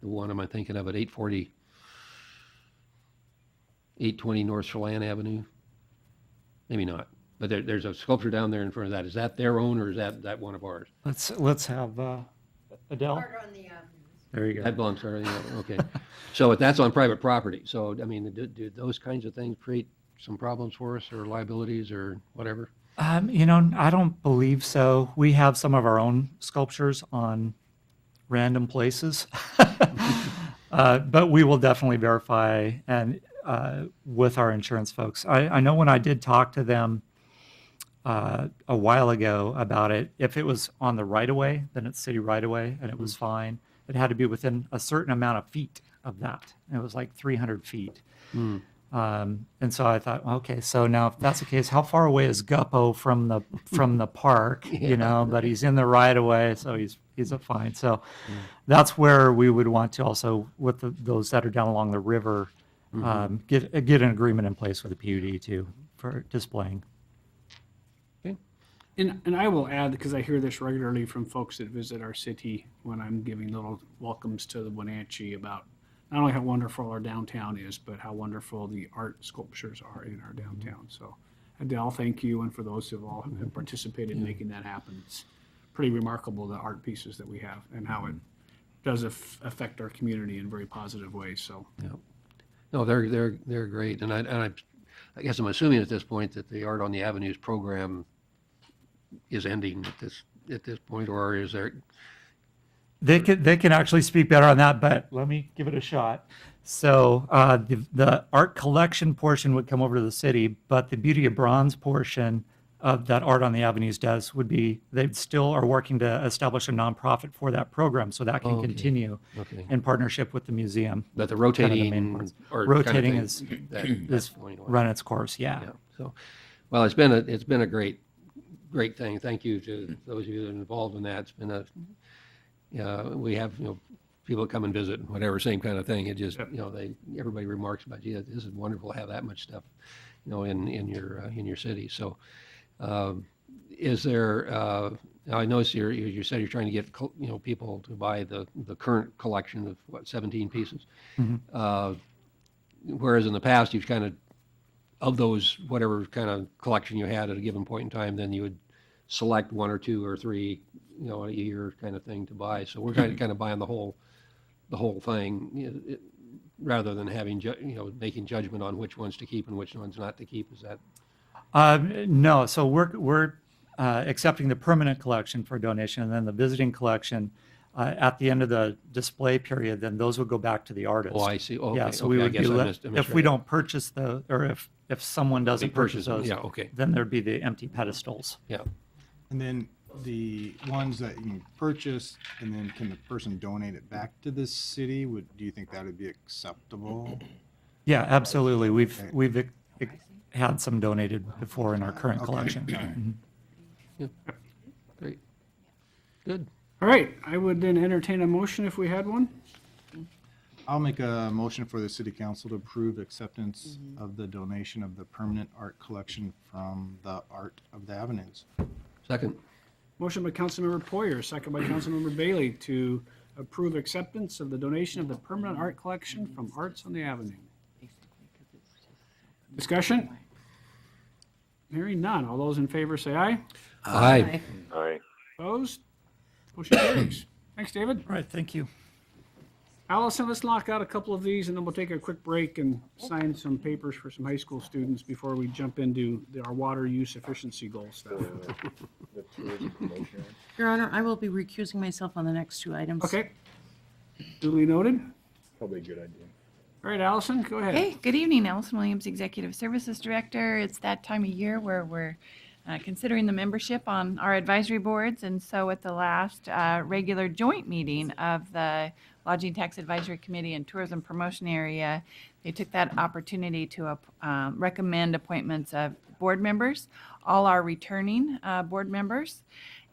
the one am I thinking of at 820 North Chelan Avenue? Maybe not, but there's a sculpture down there in front of that. Is that their own, or is that one of ours? Let's have Adele. There you go. That belongs to our, okay. So that's on private property. So, I mean, do those kinds of things create some problems for us, or liabilities, or whatever? I don't believe so. We have some of our own sculptures on random places. But we will definitely verify and with our insurance folks. I know when I did talk to them a while ago about it, if it was on the right-of-way, then it's city right-of-way, and it was fine. It had to be within a certain amount of feet of that. And it was like 300 feet. And so I thought, okay, so now if that's the case, how far away is Guppo from the park? But he's in the right of way, so he's a fine. So that's where we would want to also, with those that are down along the river, get an agreement in place with the PUD too for displaying. And I will add, because I hear this regularly from folks that visit our city when I'm giving little welcomes to the Wenatchee, about not only how wonderful our downtown is, but how wonderful the art sculptures are in our downtown. So Adele, thank you, and for those who all have participated in making that happen. It's pretty remarkable, the art pieces that we have and how it does affect our community in very positive ways. So No, they're great, and I guess I'm assuming at this point that the Art on the Avenues program is ending at this point, or is there? They can actually speak better on that, but let me give it a shot. So the art collection portion would come over to the city, but the Beauty of Bronze portion of that Art on the Avenues would be, they still are working to establish a nonprofit for that program, so that can continue in partnership with the museum. But the rotating rotating is that's going on. run its course. Yeah. So, well, it's been a great thing. Thank you to those of you that are involved in that. It's been we have, people come and visit and whatever, same kind of thing. It just, everybody remarks about, gee, this is wonderful to have that much stuff, in your city. So, is there, now I noticed you said you're trying to get, people to buy the current collection of 17 pieces. Whereas in the past, you've kind of those, whatever kind of collection you had at a given point in time, then you would select one or two or three, a year kind of thing to buy. So we're kind of buying the whole thing, rather than having, making judgment on which ones to keep and which ones not to keep. Is that? No. So we're accepting the permanent collection for donation, and then the visiting collection at the end of the display period, then those would go back to the artist. Oh, I see. Okay. Yeah. So we would be if we don't purchase or if if someone doesn't purchase those, Yeah, okay. then there'd be the empty pedestals. Yeah. And then the ones that you can purchase, and then can the person donate it back to the city? Do you think that would be acceptable? Yeah, absolutely. We've had some donated before in our current Okay. collection. Mhm. Great. Good. All right, I would then entertain a motion if we had one. I'll make a motion for the city council to approve acceptance of the donation of the permanent art collection from the Art of the Avenues. Second. Motion by Councilmember Poyer, second by Councilmember Bailey to approve acceptance of the donation of the permanent art collection from Arts on the Avenue. Discussion? Hearing none. All those in favor say aye. Aye. Aye. Opposed? Motion carries. Thanks, David. All right, thank you. Allison, let's knock out a couple of these and then we'll take a quick break and sign some papers for some high school students before we jump into our water use efficiency goal stuff. Your Honor, I will be recusing myself on the next two items. Okay. Duly noted. Probably a good idea. All right, Allison, go ahead. Hey, good evening, Allison Williams, Executive Services Director. It's that time of year where we're considering the membership on our advisory boards. And so at the last regular joint meeting of the Lodging Tax Advisory Committee and Tourism Promotion Area, they took that opportunity to recommend appointments of board members. All are returning board members.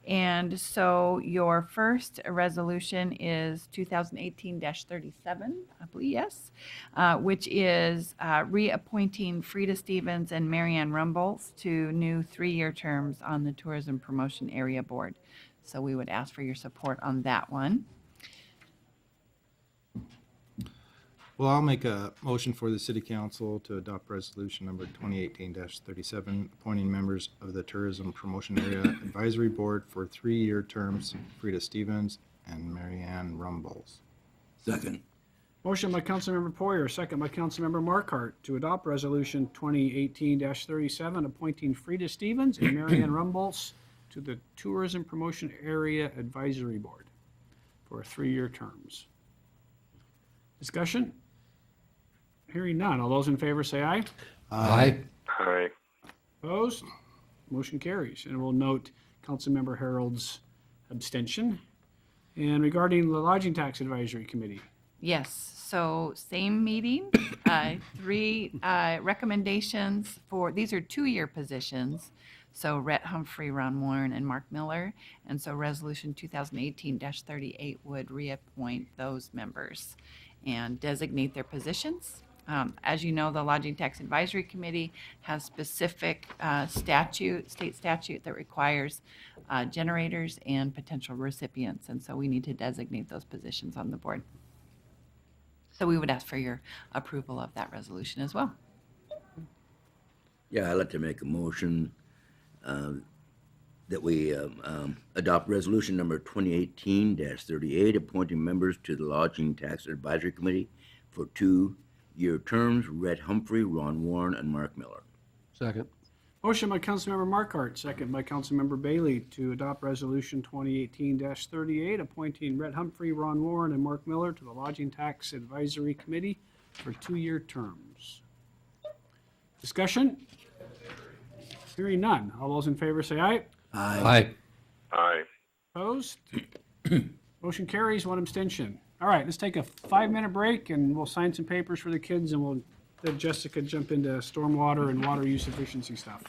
And so your first resolution is 2018-37, I believe, yes, which is reappointing Frida Stevens and Marianne Rumbolz to new 3-year terms on the Tourism Promotion Area Board. So we would ask for your support on that one. Well, I'll make a motion for the city council to adopt resolution number 2018-37, appointing members of the Tourism Promotion Area Advisory Board for 3-year terms, Frida Stevens and Marianne Rumbolz. Second. Motion by Councilmember Poyer, second by Councilmember Markart to adopt Resolution 2018-37, appointing Frida Stevens and Marianne Rumbolz to the Tourism Promotion Area Advisory Board for 3-year terms. Discussion? Hearing none. All those in favor say aye. Aye. Aye. Opposed? Motion carries. And we'll note Councilmember Harold's abstention. And regarding the Lodging Tax Advisory Committee, Yes, so same meeting, 3 recommendations for, these are 2-year positions. So Rhett Humphrey, Ron Warren, and Mark Miller. And so resolution 2018-38 would reappoint those members and designate their positions. As you know, the Lodging Tax Advisory Committee has specific state statute that requires generators and potential recipients. And so we need to designate those positions on the board. So we would ask for your approval of that resolution as well. Yeah, I'd like to make a motion that we adopt resolution number 2018-38, appointing members to the Lodging Tax Advisory Committee for 2-year terms, Rhett Humphrey, Ron Warren, and Mark Miller. Second. motion by Councilmember Markart, second by Councilmember Bailey to adopt Resolution 2018-38, appointing Rhett Humphrey, Ron Warren, and Mark Miller to the Lodging Tax Advisory Committee for 2-year terms. Discussion? Hearing none. All those in favor say aye. Aye. Aye. Opposed? Motion carries, 1 abstention. All right, let's take a 5-minute break and we'll sign some papers for the kids and we'll let Jessica jump into stormwater and water use efficiency stuff.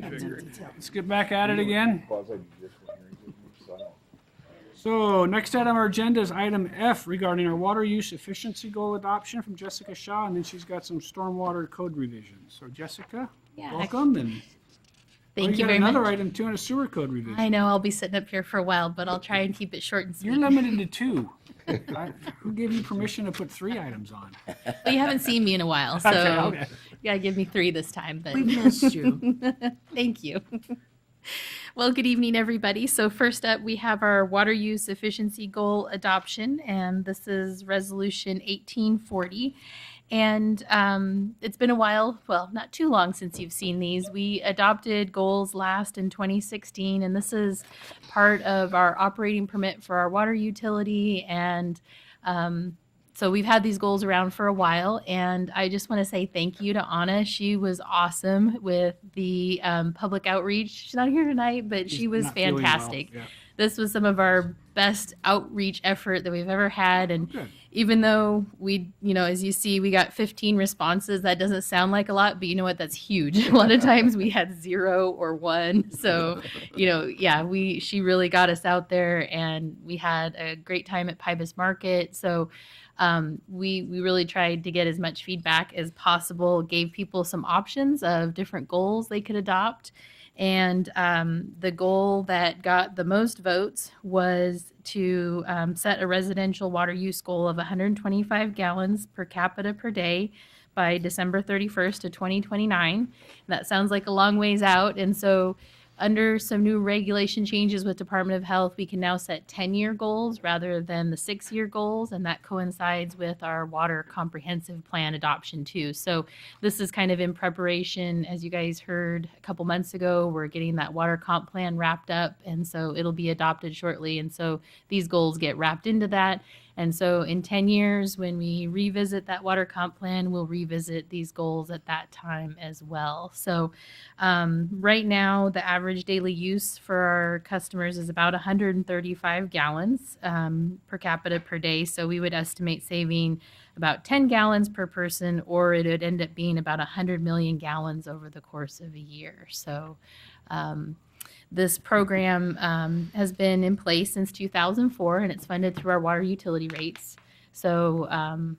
we figured. Let's get back at it again. So next item on our agenda is item F regarding our water use efficiency goal adoption from Jessica Shaw, and then she's got some stormwater code revisions. So Jessica, Yeah. welcome, and Thank you got very another much. item too, and a sewer code revision. I know I'll be sitting up here for a while, but I'll try and keep it short and You're sweet. limited to 2. Who gave you permission to put 3 items on? Well, you haven't seen me in a while, so Okay. you gotta give me 3 this time. But We missed you. thank you. Well, good evening, everybody. So first up, we have our water use efficiency goal adoption, and this is Resolution 1840. And it's been a while, well, not too long since you've seen these. We adopted goals last in 2016, and this is part of our operating permit for our water utility. And so we've had these goals around for a while, and I just want to say thank you to Anna. She was awesome with the public outreach. She's not here tonight, but she was Not feeling well, fantastic. yeah. This was some of our best outreach effort that we've ever had, and Good. even though we, as you see, we got 15 responses, that doesn't sound like a lot, but you know what? That's huge. A lot of times we had 0 or 1. So, yeah, she really got us out there, and we had a great time at Pybus Market. So we really tried to get as much feedback as possible, gave people some options of different goals they could adopt. And the goal that got the most votes was to set a residential water use goal of 125 gallons per capita per day by December 31st of 2029. That sounds like a long ways out. And so under some new regulation changes with Department of Health, we can now set 10-year goals rather than the 6-year goals, and that coincides with our water comprehensive plan adoption too. So this is kind of in preparation. As you guys heard a couple months ago, we're getting that water comp plan wrapped up, and so it'll be adopted shortly. And so these goals get wrapped into that. And so in 10 years, when we revisit that water comp plan, we'll revisit these goals at that time as well. So right now, the average daily use for our customers is about 135 gallons per capita per day. So we would estimate saving about 10 gallons per person, or it would end up being about 100 million gallons over the course of a year. So this program has been in place since 2004, and it's funded through our water utility rates. So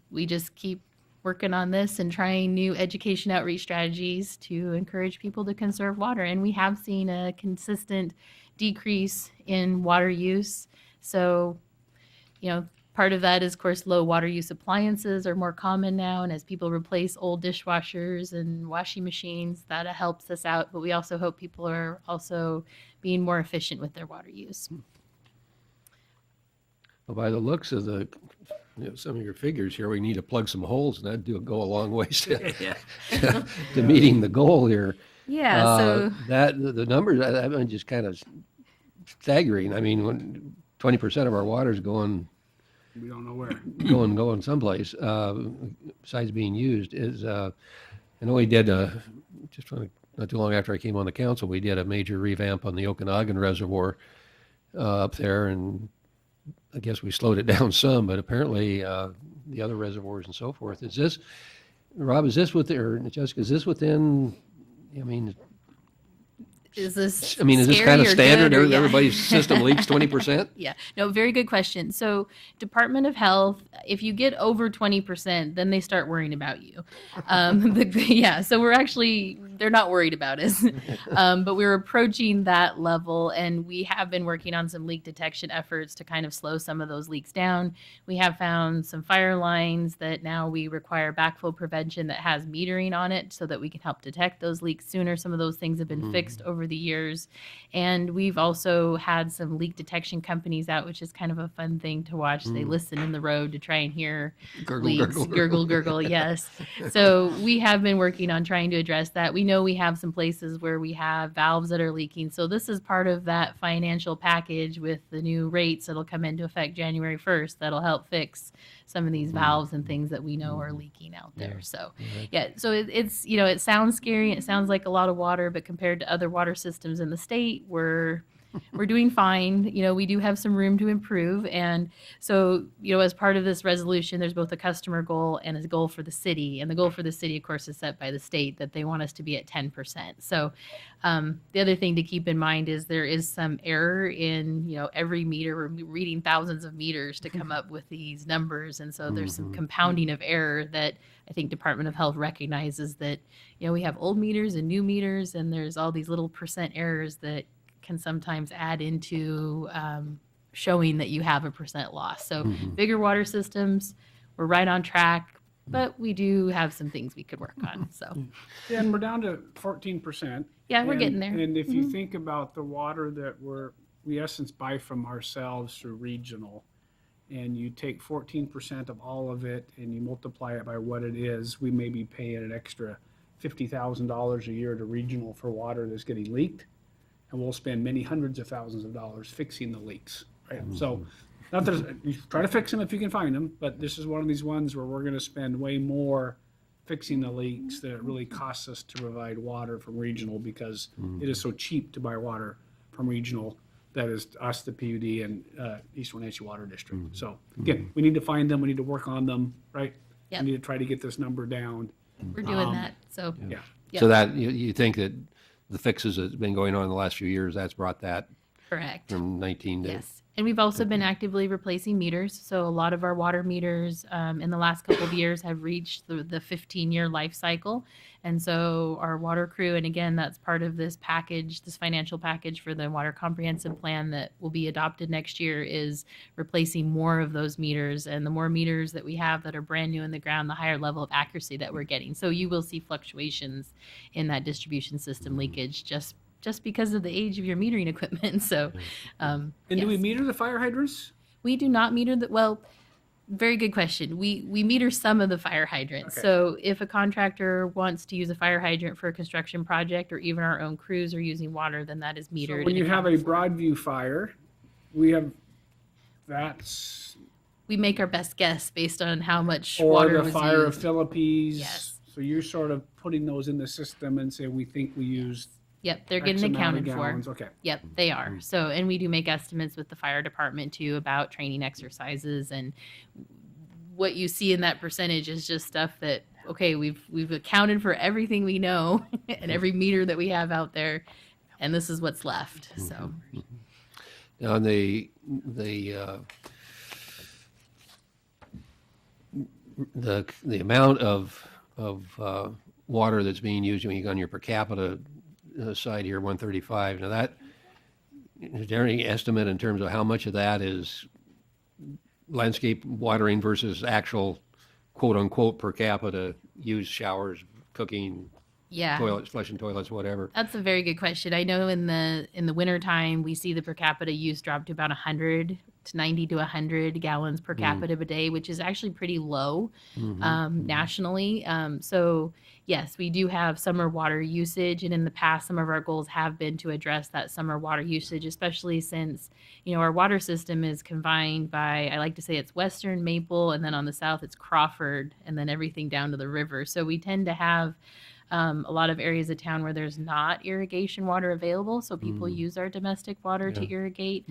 we just keep working on this and trying new education outreach strategies to encourage people to conserve water. And we have seen a consistent decrease in water use. So, part of that is, of course, low water use appliances are more common now. And as people replace old dishwashers and washing machines, that helps us out. But we also hope people are also being more efficient with their water use. Well, by the looks of some of your figures here, we need to plug some holes, and that'd go a long ways to meeting the goal here. Yeah, so the numbers, I mean, just kind of staggering. I mean, when 20% of our water is going We don't know where. going someplace besides being used is. I know we did not too long after I came on the council, we did a major revamp on the Okanagan Reservoir up there, and I guess we slowed it down some, but apparently the other reservoirs and so forth. Is this, Rob? Is this or Jessica? Is this within? I mean, is this is this scary kind of or standard? good, or- yeah. Everybody's system leaks 20%. Yeah, no, very good question. So Department of Health, if you get over 20%, then they start worrying about you. So they're not worried about us. But we're approaching that level, and we have been working on some leak detection efforts to kind of slow some of those leaks down. We have found some fire lines that now we require backflow prevention that has metering on it so that we can help detect those leaks sooner. Some of those things have been fixed over the years. And we've also had some leak detection companies out, which is kind of a fun thing to watch. They listen in the road to try and hear Gurgle, leaks. gurgle. Gurgle, gurgle, yes. So we have been working on trying to address that. We know we have some places where we have valves that are leaking. So this is part of that financial package with the new rates that'll come into effect January 1st that'll help fix some of these valves and things that we know are leaking out there. So so it's it sounds scary. It sounds like a lot of water, but compared to other water systems in the state, we're we're doing fine. You know, we do have some room to improve. And so, you know, as part of this resolution, there's both a customer goal and a goal for the city. And the goal for the city, of course, is set by the state that they want us to be at 10%. So the other thing to keep in mind is there is some error in, you know, every meter. We're reading thousands of meters to come up with these numbers. And so there's some compounding of error that I think Department of Health recognizes that, you know, we have old meters and new meters, and there's all these little percent errors that can sometimes add into showing that you have a percent loss. So bigger water systems, we're right on track, but we do have some things we could work on. So Yeah, and we're down to 14%. yeah, we're And- getting there. And if you think about the water that we essence buy from ourselves through regional, and you take 14% of all of it and you multiply it by what it is, we may be paying an extra $50,000 a year to regional for water that's getting leaked. And we'll spend many hundreds of thousands of dollars fixing the leaks, right? So, not that, you try to fix them if you can find them, but this is one of these ones where we're gonna spend way more fixing the leaks than it really costs us to provide water from regional, because it is so cheap to buy water from regional. That is us, the PUD, and East Wenatchee Water District. So again, we need to find them, we need to work on them, right? Yep. We need to try to get this number down. We're doing that. So Yeah. Yep. So that, you think that the fixes that's been going on in the last few years, that's brought that correct. from 19 to? Yes. And we've also been actively replacing meters. So a lot of our water meters in the last couple of years have reached the 15-year life cycle. And so our water crew, and again, that's part of this package, this financial package for the water comprehensive plan that will be adopted next year, is replacing more of those meters. And the more meters that we have that are brand new in the ground, the higher level of accuracy that we're getting. So you will see fluctuations in that distribution system leakage just because of the age of your metering equipment. So, And do we yes. meter the fire hydrants? We do not meter the, well, very good question. We meter some of the fire hydrants. Okay. So if a contractor wants to use a fire hydrant for a construction project, or even our own crews are using water, then that is So metered. when and you have a accounted for. Broadview fire, we have, that's, We make our best guess based on how much or water the was fire of used. Philippines. Yes. So you're sort of putting those in the system and say, we think we used Yep, they're X getting amount of accounted gallons. for. Okay. Yep, they are. So, and we do make estimates with the fire department too about training exercises, and what you see in that percentage is just stuff that, okay, we've accounted for everything we know and every meter that we have out there, and this is what's left. So, Now, the amount of water that's being used, when you go on your per capita side here, 135. Now that, is there any estimate in terms of how much of that is landscape watering versus actual quote unquote per capita use, showers, cooking, yeah. toilets, flushing toilets, whatever? That's a very good question. I know in the winter time we see the per capita use drop to about 100 to 90 to 100 gallons per capita a day, which is actually pretty low nationally. So yes, we do have summer water usage, and in the past, some of our goals have been to address that summer water usage, especially since, you know, our water system is confined by, I like to say it's Western Maple, and then on the south it's Crawford, and then everything down to the river. So we tend to have a lot of areas of town where there's not irrigation water available, so people use our domestic water to irrigate.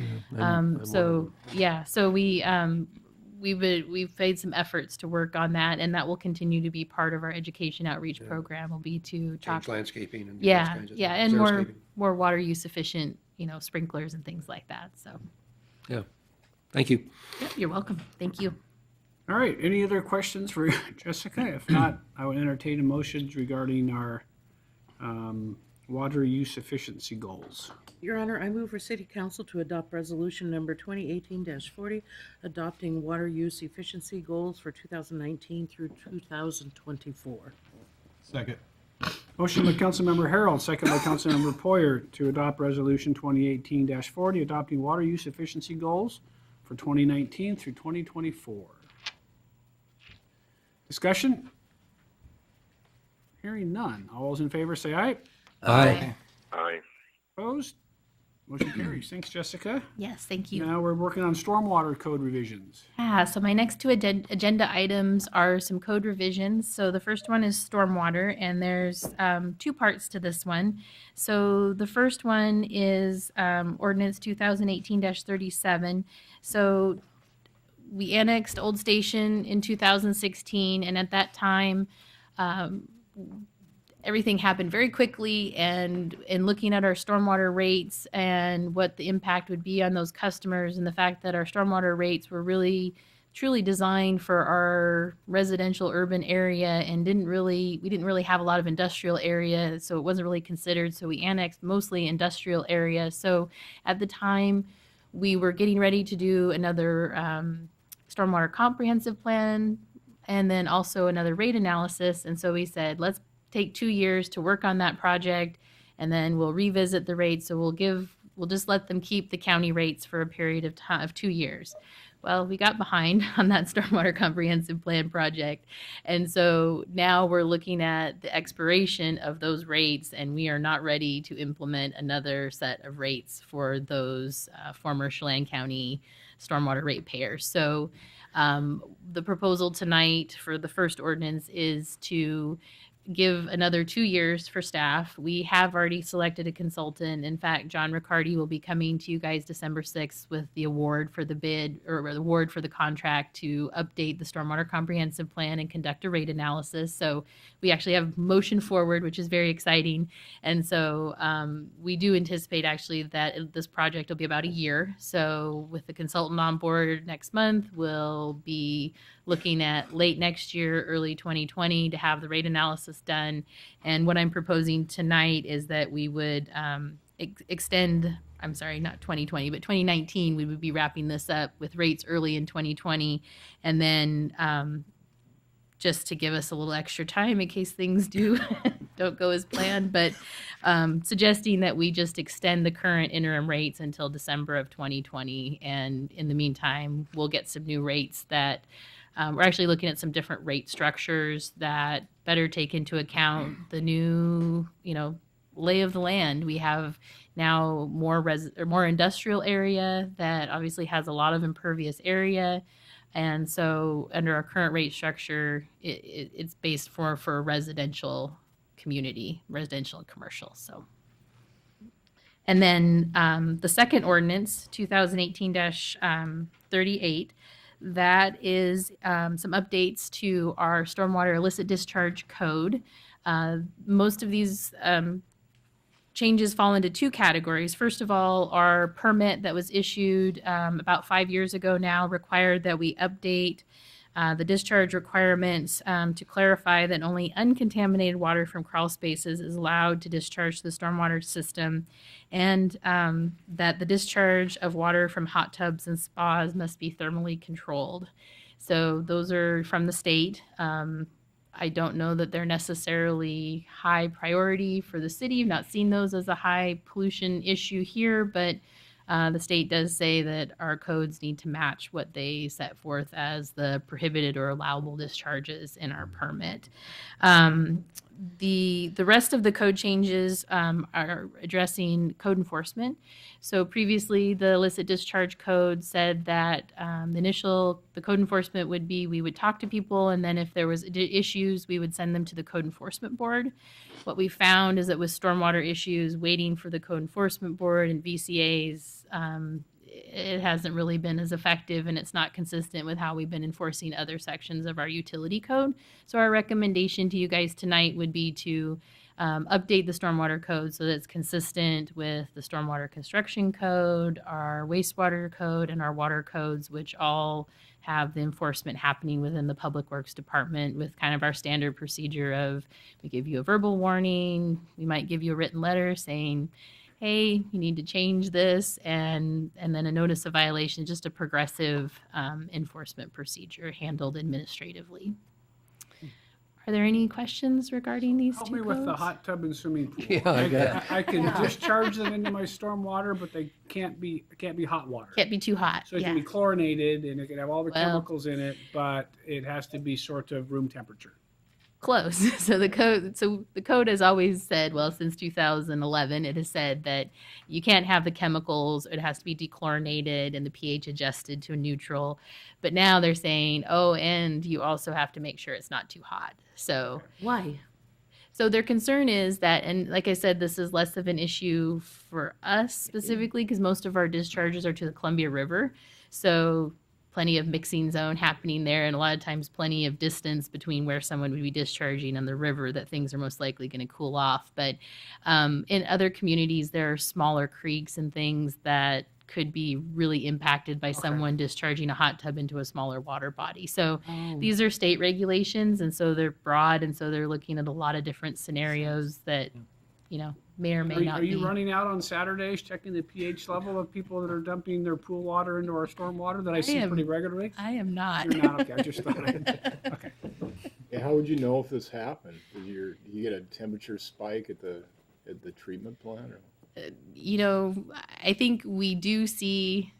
So we've made some efforts to work on that, and that will continue to be part of our education outreach program. Will be to talk, Change landscaping and those yeah, kinds of yeah, things. and Xeriscaping. more water use efficient, you know, sprinklers and things like that. So, Yeah. Thank you. yep, you're welcome. Thank you. All right, any other questions for Jessica? If not, I would entertain a motions regarding our water use efficiency goals. Your Honor, I move for City Council to adopt Resolution Number 2018-40, adopting water use efficiency goals for 2019 through 2024. Second. Motion by Councilmember Harold, second by Councilmember Poyer, to adopt Resolution 2018-40, adopting water use efficiency goals for 2019 through 2024. Discussion? Hearing none. All those in favor say aye. Aye. Aye. Opposed? Motion carries. Thanks, Jessica. Yes, thank you. Now we're working on stormwater code revisions. So my next two agenda items are some code revisions. So the first one is stormwater, and there's two parts to this one. So the first one is ordinance 2018-37. So we annexed Old Station in 2016, and at that time, everything happened very quickly, and in looking at our stormwater rates and what the impact would be on those customers, and the fact that our stormwater rates were really truly designed for our residential urban area and we didn't really have a lot of industrial area, so it wasn't really considered. So we annexed mostly industrial area. So at the time, we were getting ready to do another stormwater comprehensive plan and then also another rate analysis. And so we said, let's take 2 years to work on that project, and then we'll revisit the rates. So we'll just let them keep the county rates for a period of time of 2 years. Well, we got behind on that stormwater comprehensive plan project. And so now we're looking at the expiration of those rates, and we are not ready to implement another set of rates for those former Chelan County stormwater rate payers. So the proposal tonight for the first ordinance is to give another 2 years for staff. We have already selected a consultant. In fact, John Riccardi will be coming to you guys December 6th with the award for the bid, or the award for the contract to update the stormwater comprehensive plan and conduct a rate analysis. So we actually have motion forward, which is very exciting. And so we do anticipate actually that this project will be about a year. So with the consultant on board next month, we'll be looking at late next year, early 2020 to have the rate analysis done. And what I'm proposing tonight is that we would extend, I'm sorry, not 2020, but 2019, we would be wrapping this up with rates early in 2020. And then just to give us a little extra time in case things don't go as planned, but suggesting that we just extend the current interim rates until December of 2020. And in the meantime, we'll get some new rates that we're actually looking at some different rate structures that better take into account the new, lay of the land. We have now more industrial area that obviously has a lot of impervious area. And so under our current rate structure, it's based for a residential community, residential and commercial. So, and then the second ordinance, 2018-38, that is some updates to our stormwater illicit discharge code. Most of these changes fall into two categories. First of all, our permit that was issued about 5 years ago now required that we update the discharge requirements to clarify that only uncontaminated water from crawl spaces is allowed to discharge to the stormwater system, and that the discharge of water from hot tubs and spas must be thermally controlled. So those are from the state. I don't know that they're necessarily high priority for the city. I've not seen those as a high pollution issue here, but the state does say that our codes need to match what they set forth as the prohibited or allowable discharges in our permit. The rest of the code changes are addressing code enforcement. So previously, the illicit discharge code said that the code enforcement would be we would talk to people, and then if there was issues, we would send them to the code enforcement board. What we found is that with stormwater issues, waiting for the code enforcement board and VCAs, it hasn't really been as effective, and it's not consistent with how we've been enforcing other sections of our utility code. So our recommendation to you guys tonight would be to update the stormwater code so that it's consistent with the stormwater construction code, our wastewater code, and our water codes, which all have the enforcement happening within the Public Works Department with kind of our standard procedure of we give you a verbal warning, we might give you a written letter saying, hey, you need to change this, and then a notice of violation, just a progressive enforcement procedure handled administratively. Are there any questions regarding these Help two me with the codes? hot tub and swimming pool. Yeah, I can discharge them into my stormwater, but they can't be hot water. Can't be too hot. So it yeah. can be chlorinated and it can have all the Well- chemicals in it, but it has to be sort of room temperature. Close. So the code has always said, well, since 2011, it has said that you can't have the chemicals. It has to be dechlorinated and the pH adjusted to a neutral. But now they're saying, oh, and you also have to make sure it's not too hot. So Why? so their concern is that, and like I said, this is less of an issue for us specifically because most of our discharges are to the Columbia River. So plenty of mixing zone happening there, and a lot of times plenty of distance between where someone would be discharging and the river that things are most likely going to cool off. But in other communities, there are smaller creeks and things that could be really impacted by someone discharging a hot tub into a smaller water body. So these are state regulations, and so they're broad, and so they're looking at a lot of different scenarios that, you know, may or may not Are be. you running out on Saturdays checking the pH level of people that are dumping their pool water into our storm water that I see am- pretty regularly? I am not. You're not, okay, I just thought okay. Yeah, how would you know if this happened? Do you get a temperature spike at the treatment plant? Or? You know, I think we do see.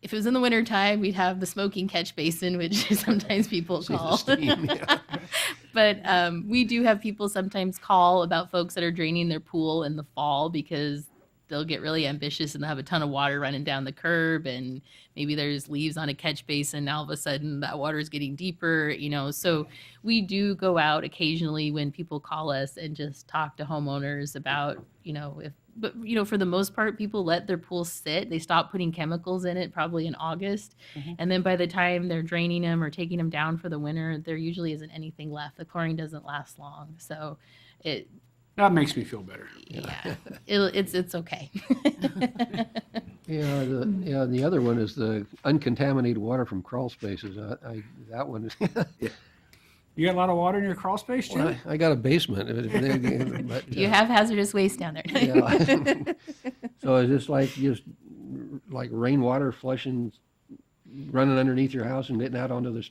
If it was in the wintertime, we'd have the smoking catch basin, which sometimes people call. But we do have people sometimes call about folks that are draining their pool in the fall because they'll get really ambitious and they'll have a ton of water running down the curb, and maybe there's leaves on a catch basin. Now all of a sudden that water is getting deeper, you know. So we do go out occasionally when people call us and just talk to homeowners about, you know, but you know, for the most part, people let their pools sit. They stop putting chemicals in it probably in August. And then by the time they're draining them or taking them down for the winter, there usually isn't anything left. The chlorine doesn't last long. So That makes me feel better. yeah, it's okay. The other one is the uncontaminated water from crawl spaces. That one is. You got a lot of water in your crawl space, Jim? Well, I got a basement. But, Do you have hazardous waste down there? Yeah. So is this just like rainwater flushing, running underneath your house and getting out onto the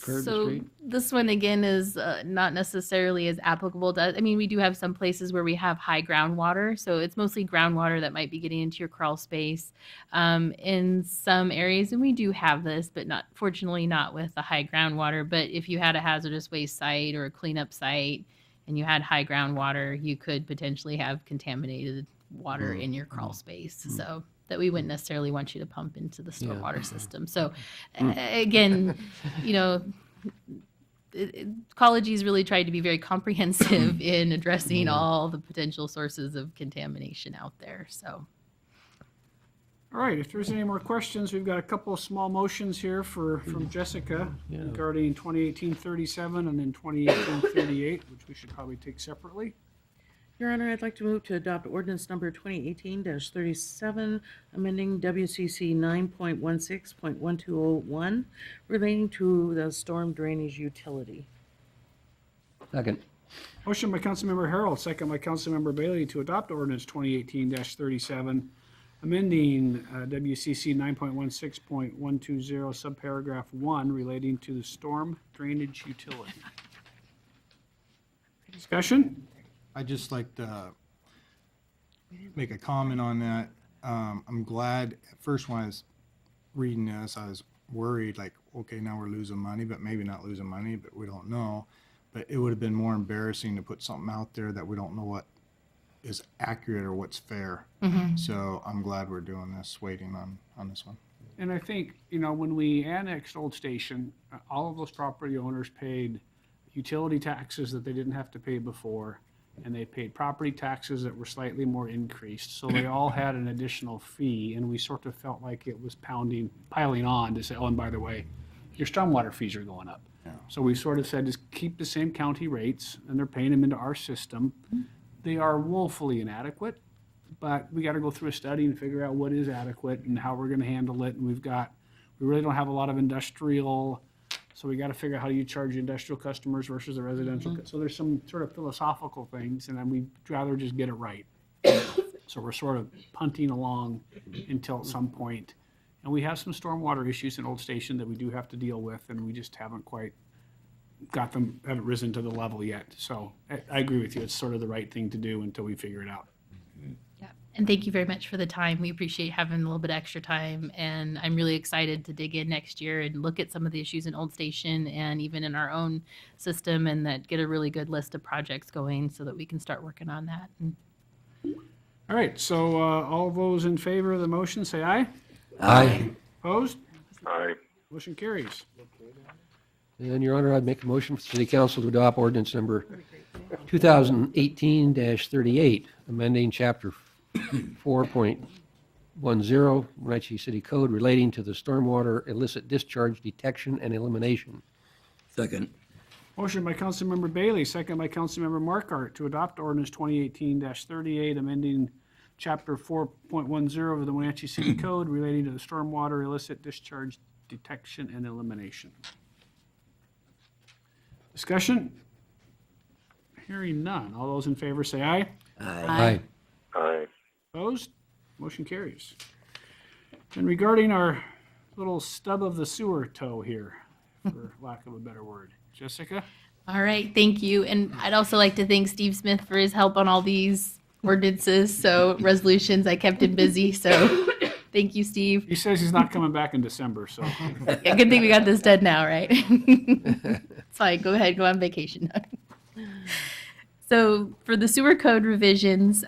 curb, the So street? this one again is not necessarily as applicable to, I mean, we do have some places where we have high groundwater, so it's mostly groundwater that might be getting into your crawl space in some areas, and we do have this, but fortunately not with the high groundwater. But if you had a hazardous waste site or a cleanup site and you had high groundwater, you could potentially have contaminated water in your crawl space. So that we wouldn't necessarily want you to pump into the stormwater system. So again, you know, Ecology's really tried to be very comprehensive in addressing all the potential sources of contamination out there. So. All right, if there's any more questions, we've got a couple of small motions here from Jessica regarding 2018-37 and then 2018-38, which we should probably take separately. Your Honor, I'd like to move to adopt ordinance number 2018-37, amending WCC 9.16.1201 relating to the storm drainage utility. Second. Motion by Councilmember Harold, second by Councilmember Bailey to adopt ordinance 2018-37, amending WCC 9.16.120 subparagraph 1 relating to the storm drainage utility. Discussion? I'd just like to make a comment on that. I'm glad, at first when I was reading this, I was worried, like, okay, now we're losing money, but maybe not losing money, but we don't know. But it would have been more embarrassing to put something out there that we don't know what is accurate or what's fair. So I'm glad we're doing this, waiting on this one. And I think, you know, when we annexed Old Station, all of those property owners paid utility taxes that they didn't have to pay before, and they paid property taxes that were slightly more increased. So they all had an additional fee, and we sort of felt like it was piling on to say, oh, and by the way, your stormwater fees are going up. Yeah. So we sort of said, just keep the same county rates, and they're paying them into our system. They are woefully inadequate, but we got to go through a study and figure out what is adequate and how we're going to handle it. And we really don't have a lot of industrial, so we got to figure out how you charge industrial customers versus the residential. So there's some sort of philosophical things, and then we'd rather just get it right. So we're sort of punting along until at some point. And we have some stormwater issues in Old Station that we do have to deal with, and we just haven't quite haven't risen to the level yet. So I agree with you. It's sort of the right thing to do until we figure it out. Yeah. And thank you very much for the time. We appreciate having a little bit extra time. And I'm really excited to dig in next year and look at some of the issues in Old Station and even in our own system, and that get a really good list of projects going so that we can start working on that. And All right, so all those in favor of the motion, say aye. Aye. Opposed? Aye. Motion carries. And Your Honor, I'd make a motion for the City Council to adopt ordinance number 2018-38, amending Chapter 4.10 Wenatchee City Code relating to the stormwater illicit discharge detection and elimination. Second. Motion by Councilmember Bailey, second by Councilmember Markart to adopt ordinance 2018-38, amending Chapter 4.10 of the Wenatchee City Code relating to the stormwater illicit discharge detection and elimination. Discussion? Hearing none. All those in favor say aye. Aye. Aye. Opposed? Motion carries. And regarding our little stub of the sewer toe here, for lack of a better word, Jessica? all right, thank you. And I'd also like to thank Steve Smith for his help on all these ordinances, so resolutions. I kept him busy, so thank you, Steve. He says he's not coming back in December, so. Yeah, good thing we got this done now, right? It's fine. Go ahead. Go on vacation. So for the sewer code revisions,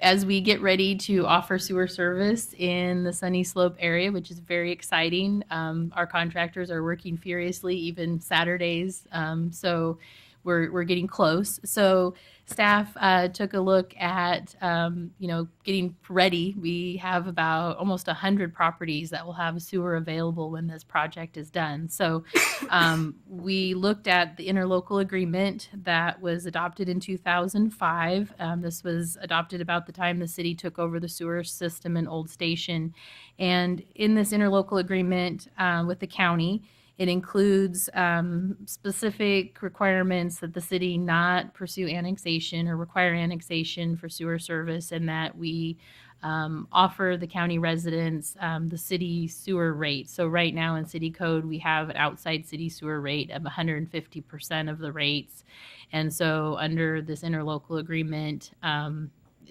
as we get ready to offer sewer service in the Sunny Slope area, which is very exciting, our contractors are working furiously, even Saturdays. So we're getting close. So staff took a look at, getting ready. We have about almost 100 properties that will have sewer available when this project is done. So we looked at the interlocal agreement that was adopted in 2005. This was adopted about the time the city took over the sewer system in Old Station. And in this interlocal agreement with the county, it includes specific requirements that the city not pursue annexation or require annexation for sewer service, and that we offer the county residents the city sewer rate. So right now in city code, we have an outside city sewer rate of 150% of the rates. And so under this interlocal agreement,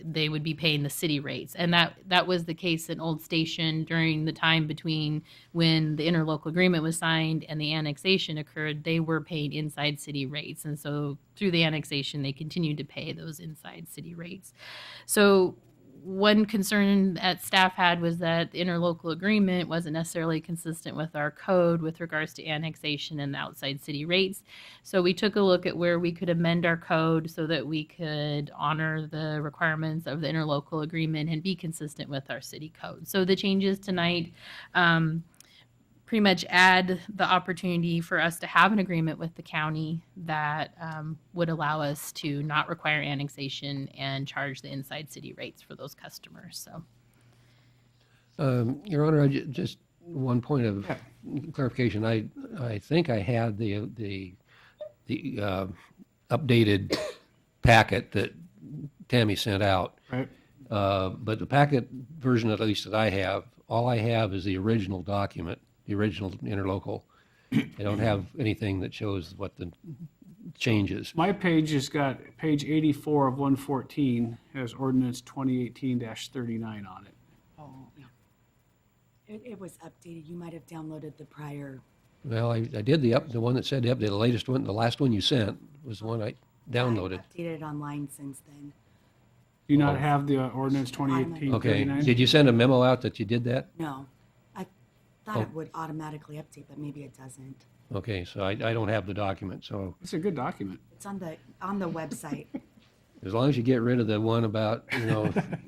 they would be paying the city rates. And that was the case in Old Station during the time between when the interlocal agreement was signed and the annexation occurred. They were paying inside city rates. And so through the annexation, they continued to pay those inside city rates. So one concern that staff had was that the interlocal agreement wasn't necessarily consistent with our code with regards to annexation and the outside city rates. So we took a look at where we could amend our code so that we could honor the requirements of the interlocal agreement and be consistent with our city code. So the changes tonight pretty much add the opportunity for us to have an agreement with the county that would allow us to not require annexation and charge the inside city rates for those customers. So, Your Honor, just one point of clarification. I think I had the updated packet that Tammy sent out. Right. But the packet version, at least that I have, all I have is the original document, the original interlocal. I don't have anything that shows what the changes. My page has got page 84 of 114 has ordinance 2018-39 on it. Oh, yeah. It was updated. You might have downloaded the prior. Well, I did the one that said the latest one, the last one you sent was the one I downloaded. I updated it online since then. Do you not have the ordinance 2018-39? Okay. Did you send a memo out that you did that? No. I thought it would automatically update, but maybe it doesn't. Okay, so I don't have the document, so It's a good document. It's on the website. as long as you get rid of the one about,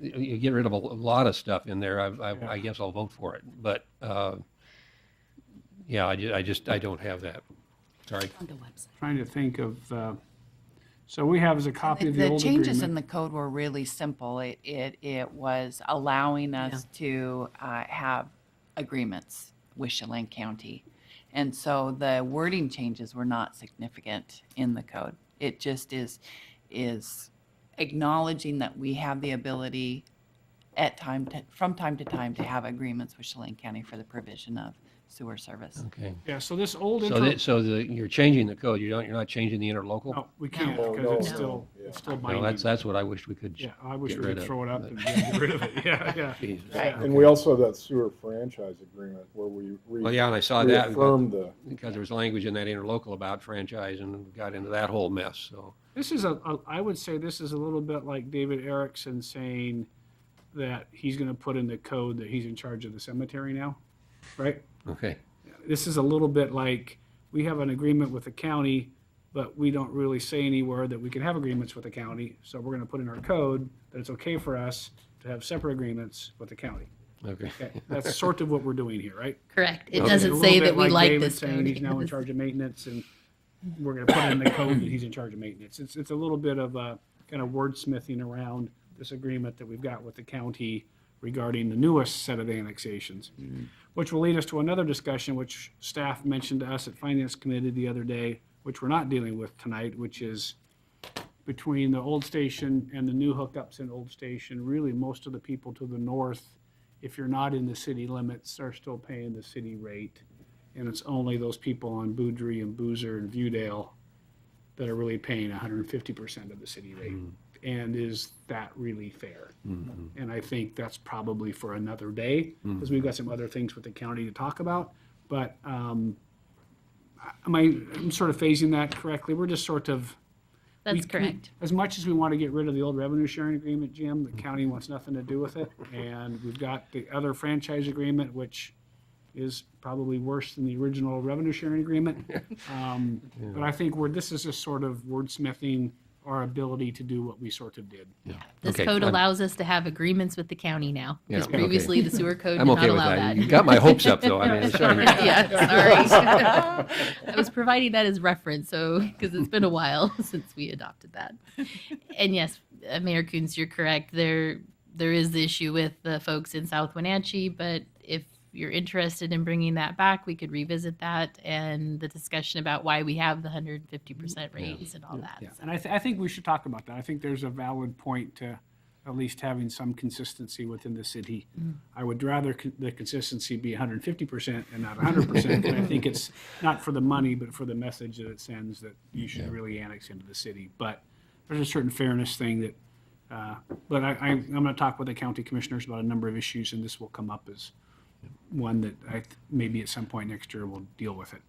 you get rid of a lot of stuff in there, I guess I'll vote for it. But, yeah, I don't have that. Sorry. On the website. Trying to think of, so we have as a copy of the old agreement. The changes in the code were really simple. It was allowing us to have agreements with Chelan County. And so the wording changes were not significant in the code. It just is acknowledging that we have the ability from time to time to have agreements with Chelan County for the provision of sewer service. Okay. Yeah, so this old So info, that, so you're changing the code. You're not changing the interlocal? no, we can't No, because no, it's no, still, yeah. it's still No, binding. that's what I wished we could Yeah, I wish get we rid could of, throw it up but- and get rid of it. Yeah, yeah. Jesus. Right. And we also have that sewer franchise agreement where we Well, yeah, and I saw that reaffirmed the, because there was language in that interlocal about franchise and we got into that whole mess, so. This is I would say this is a little bit like David Erickson saying that he's gonna put in the code that he's in charge of the cemetery now, right? Okay. This is a little bit like, we have an agreement with the county, but we don't really say anywhere that we can have agreements with the county. So we're gonna put in our code that it's okay for us to have separate agreements with the county. Okay. Okay, that's sort of what we're doing here, right? Correct. It Okay. A doesn't little say bit that we like David this saying code. he's now in charge of maintenance, and we're gonna put in the code that he's in charge of maintenance. It's a little bit of a kind of wordsmithing around this agreement that we've got with the county regarding the newest set of annexations, which will lead us to another discussion, which staff mentioned to us at Finance Committee the other day, which we're not dealing with tonight, which is between the old station and the new hookups in Old Station. Really, most of the people to the north, if you're not in the city limits, are still paying the city rate. And it's only those people on Boudry and Boozer and Viewdale that are really paying 150% of the city rate. And is that really fair? And I think that's probably for another day, because we've got some other things with the county to talk about. But I'm sort of phasing that correctly. We're just sort of. That's correct. As much as we want to get rid of the old revenue sharing agreement, Jim, the county wants nothing to do with it. And we've got the other franchise agreement, which is probably worse than the original revenue sharing agreement. But I think this is just sort of wordsmithing our ability to do what we sort of did. This Okay, code I'm- allows us to have agreements with the county now. Because Yeah, okay. previously the sewer code did I'm not okay with allow that. that. You got my hopes up, though. I mean, sorry. Yeah, sorry. I was providing that as reference, so, because it's been a while since we adopted that. And yes, Mayor Coons, you're correct. There is the issue with the folks in South Wenatchee, but if you're interested in bringing that back, we could revisit that and the discussion about why we have the 150% rates and all that. Yeah, So- and I think we should talk about that. I think there's a valid point to at least having some consistency within the city. I would rather the consistency be 150% and not 100%. And I think it's not for the money, but for the message that it sends that you should really annex into the city. But there's a certain fairness thing that, but I'm going to talk with the county commissioners about a number of issues, and this will come up as one that maybe at some point next year we'll deal with it.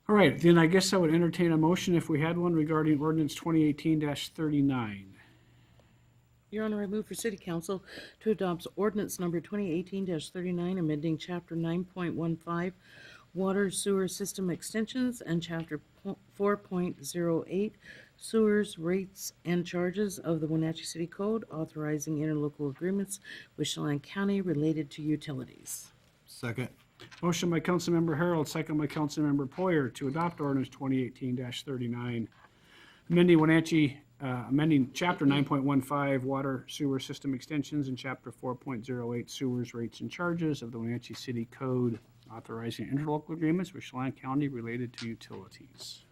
All right, then I guess I would entertain a motion if we had one regarding ordinance 2018-39. Your Honor, I move for City Council to adopt ordinance number 2018-39, amending Chapter 9.15, Water Sewer System Extensions, and Chapter 4.08, Sewers, Rates, and Charges of the Wenatchee City Code, authorizing interlocal agreements with Chelan County related to utilities. Second. Motion by Councilmember Harold, second by Councilmember Poyer to adopt ordinance 2018-39, amending Chapter 9.15 Water Sewer System Extensions and Chapter 4.08 Sewers, Rates, and Charges of the Wenatchee City Code, authorizing interlocal agreements with Chelan County related to utilities.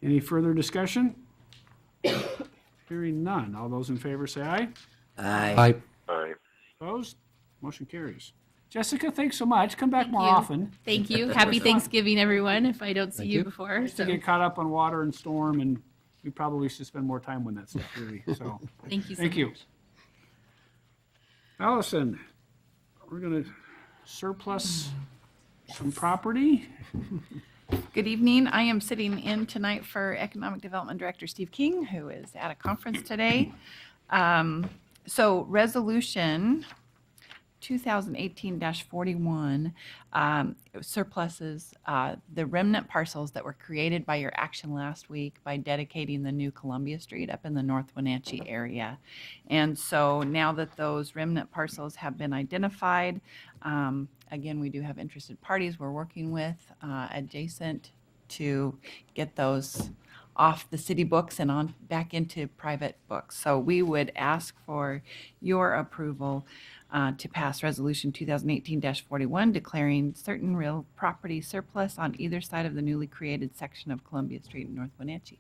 Any further discussion? Hearing none. All those in favor say aye. Aye. Aye. Opposed? Motion carries. Jessica, thanks so much. Come back more you. often. Thank you. Happy Thanksgiving, everyone, if I don't see Thank you you. before. To So, get caught up on water and storm, and we probably should spend more time on that stuff, really. So, thank you so thank you. much. Allison, we're going to surplus some property. Good evening. I am sitting in tonight for Economic Development Director Steve King, who is at a conference today. So resolution 2018-41 surpluses the remnant parcels that were created by your action last week by dedicating the new Columbia Street up in the North Wenatchee area. And so now that those remnant parcels have been identified, again, we do have interested parties we're working with adjacent to get those off the city books and on back into private books. So we would ask for your approval to pass Resolution 2018-41, declaring certain real property surplus on either side of the newly created section of Columbia Street in North Wenatchee.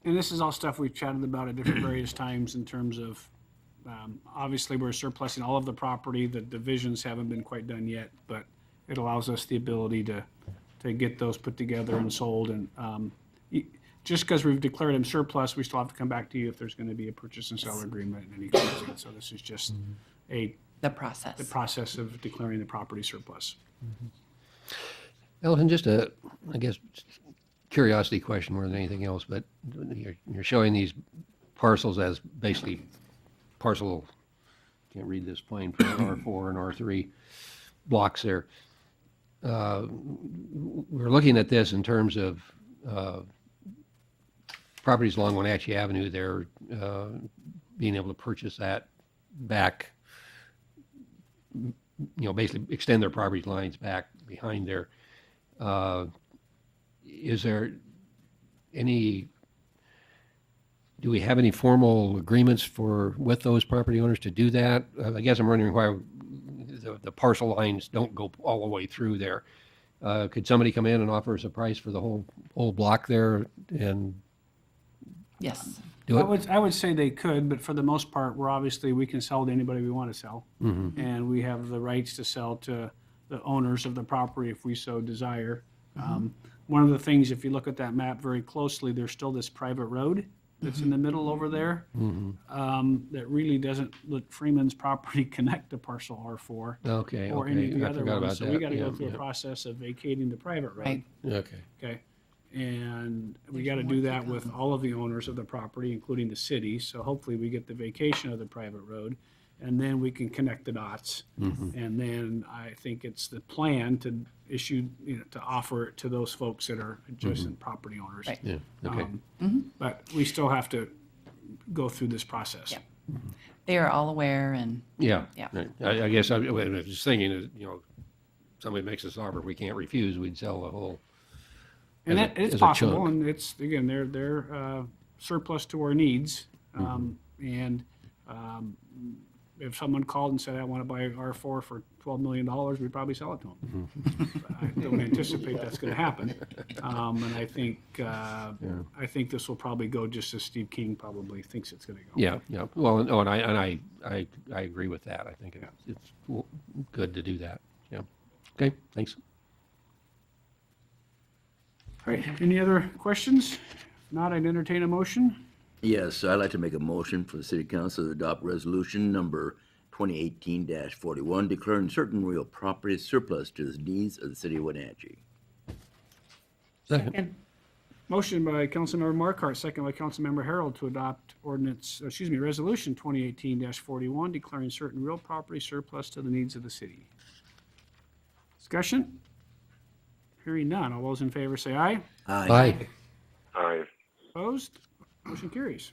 And this is all stuff we've chatted about at different various times in terms of Obviously, we're surplusing all of the property. The divisions haven't been quite done yet, but it allows us the ability to get those put together and sold. And just because we've declared them surplus, we still have to come back to you if there's going to be a purchase and sale agreement and any closing. So this is just the process of declaring the property surplus. Ellison, just a, I guess, curiosity question more than anything else, but you're showing these parcels as basically parcel, can't read this plain, R4 and R3 blocks there. We're looking at this in terms of properties along Wenatchee Avenue. They're being able to purchase that back, basically extend their property lines back behind there. Is there any, do we have any formal agreements with those property owners to do that? I guess I'm wondering why the parcel lines don't go all the way through there. Could somebody come in and offer us a price for the whole block there and Yes. do it? I would say they could, but for the most part, we can sell to anybody we want to sell. Mm-hmm. And we have the rights to sell to the owners of the property if we so desire. One of the things, if you look at that map very closely, there's still this private road that's in the middle over there that really doesn't let Freeman's property connect to parcel R4 Okay, or any of okay. the I other forgot ones. about So that. we got to Yeah, go through a yeah. process of vacating the private road. Right. Okay. Okay. And we got to do that with all of the owners of the property, including the city. So hopefully we get the vacation of the private road and then we can connect the dots. And then I think it's the plan to issue, to offer it to those folks that are adjacent property owners. Right. Yeah, okay. But we still have to go through this process. Yeah. They are all aware and. Yeah. Yeah. Right. I guess I was just thinking, somebody makes us offer, we can't refuse, we'd sell the whole. And as it's a possible, chunk. and it's, again, they're surplus to our needs. And if someone called and said, I want to buy R4 for $12 million, we'd probably sell it to them. I don't anticipate that's going to happen. And I think this will probably go just as Steve King probably thinks it's going to go. Yeah, yeah. Well, no, and I agree with that. I think it's good to do that. Yeah. Okay, thanks. All right, any other questions? If not, I'd entertain a motion. Yes, I'd like to make a motion for the city council to adopt resolution number 2018-41, declaring certain real property surplus to the needs of the city of Wenatchee. Second. Motion by Councilmember Markart, second by Councilmember Harold to adopt resolution 2018-41, declaring certain real property surplus to the needs of the city. Discussion? Hearing none. All those in favor say aye. Aye. Aye. Opposed? Motion carries.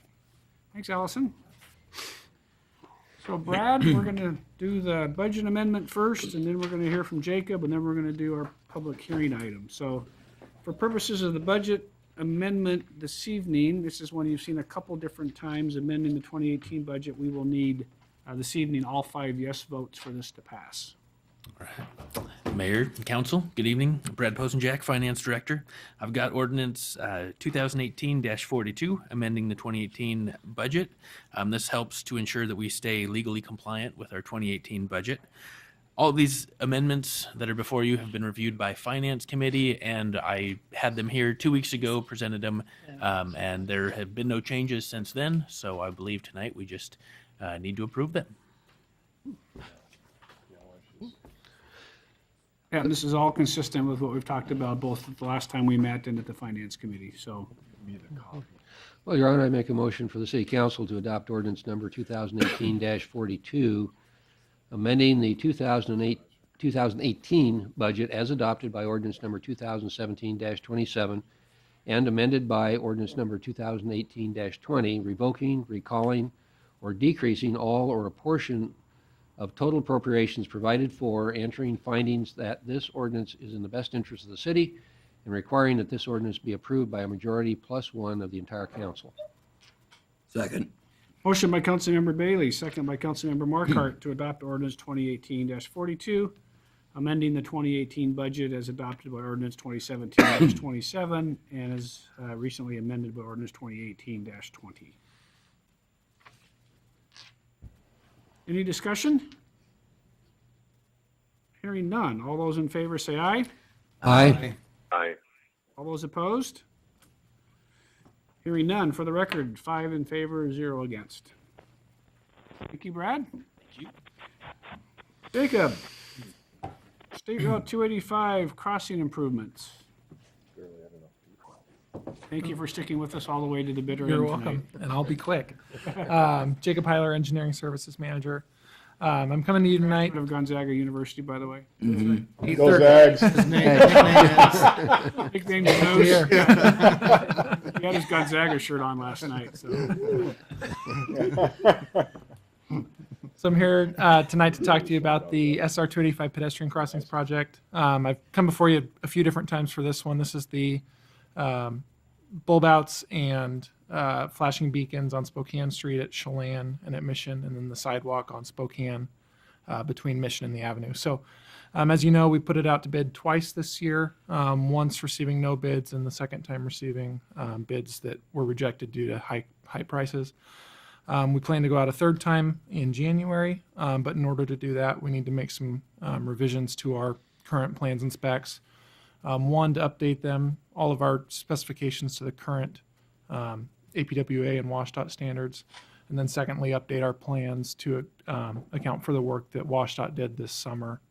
Thanks, Allison. So Brad, we're going to do the budget amendment first, and then we're going to hear from Jacob, and then we're going to do our public hearing item. So for purposes of the budget amendment this evening, this is one you've seen a couple different times, amending the 2018 budget. We will need this evening all 5 yes votes for this to pass. All right. Mayor and Council, good evening. Brad Posenjack, Finance Director. I've got Ordinance 2018-42, amending the 2018 budget. This helps to ensure that we stay legally compliant with our 2018 budget. All of these amendments that are before you have been reviewed by Finance Committee, and I had them here 2 weeks ago, presented them, and there have been no changes since then, so I believe tonight we just need to approve them. Yeah, this is all consistent with what we've talked about both the last time we met and at the Finance Committee, so. Well, Your Honor, I make a motion for the City Council to adopt ordinance number 2018-42, amending the 2018 budget as adopted by ordinance number 2017-27 and amended by ordinance number 2018-20, revoking, recalling, or decreasing all or a portion of total appropriations provided for, entering findings that this ordinance is in the best interest of the city, and requiring that this ordinance be approved by a majority plus one of the entire council. Second. Motion by Councilmember Bailey, second by Councilmember Markart to adopt ordinance 2018-42, amending the 2018 budget as adopted by ordinance 2017-27 and as recently amended by ordinance 2018-20. Any discussion? Hearing none. All those in favor say aye. Aye. Aye. All those opposed? Hearing none. For the record, 5 in favor, 0 against. Thank you, Brad. Thank you. Jacob, State Route 285 crossing improvements. Thank you for sticking with us all the way to the bitter end You're tonight. welcome, and I'll be quick. Jacob Heiler, Engineering Services Manager. I'm coming to you tonight. Of Gonzaga University, by the way. Mm-hmm. Go Zags. His nickname is Nose. Here. He had his Gonzaga shirt on last night. So. So I'm here tonight to talk to you about the SR 285 pedestrian crossings project. I've come before you a few different times for this one. This is the bulb outs and flashing beacons on Spokane Street at Chelan and at Mission, and then the sidewalk on Spokane between Mission and the Avenue. So as you know, we put it out to bid twice this year, once receiving no bids and the second time receiving bids that were rejected due to high prices. We plan to go out a third time in January, but in order to do that, we need to make some revisions to our current plans and specs. One, to update them, all of our specifications to the current APWA and WSDOT standards. And then secondly, update our plans to account for the work that WSDOT did this summer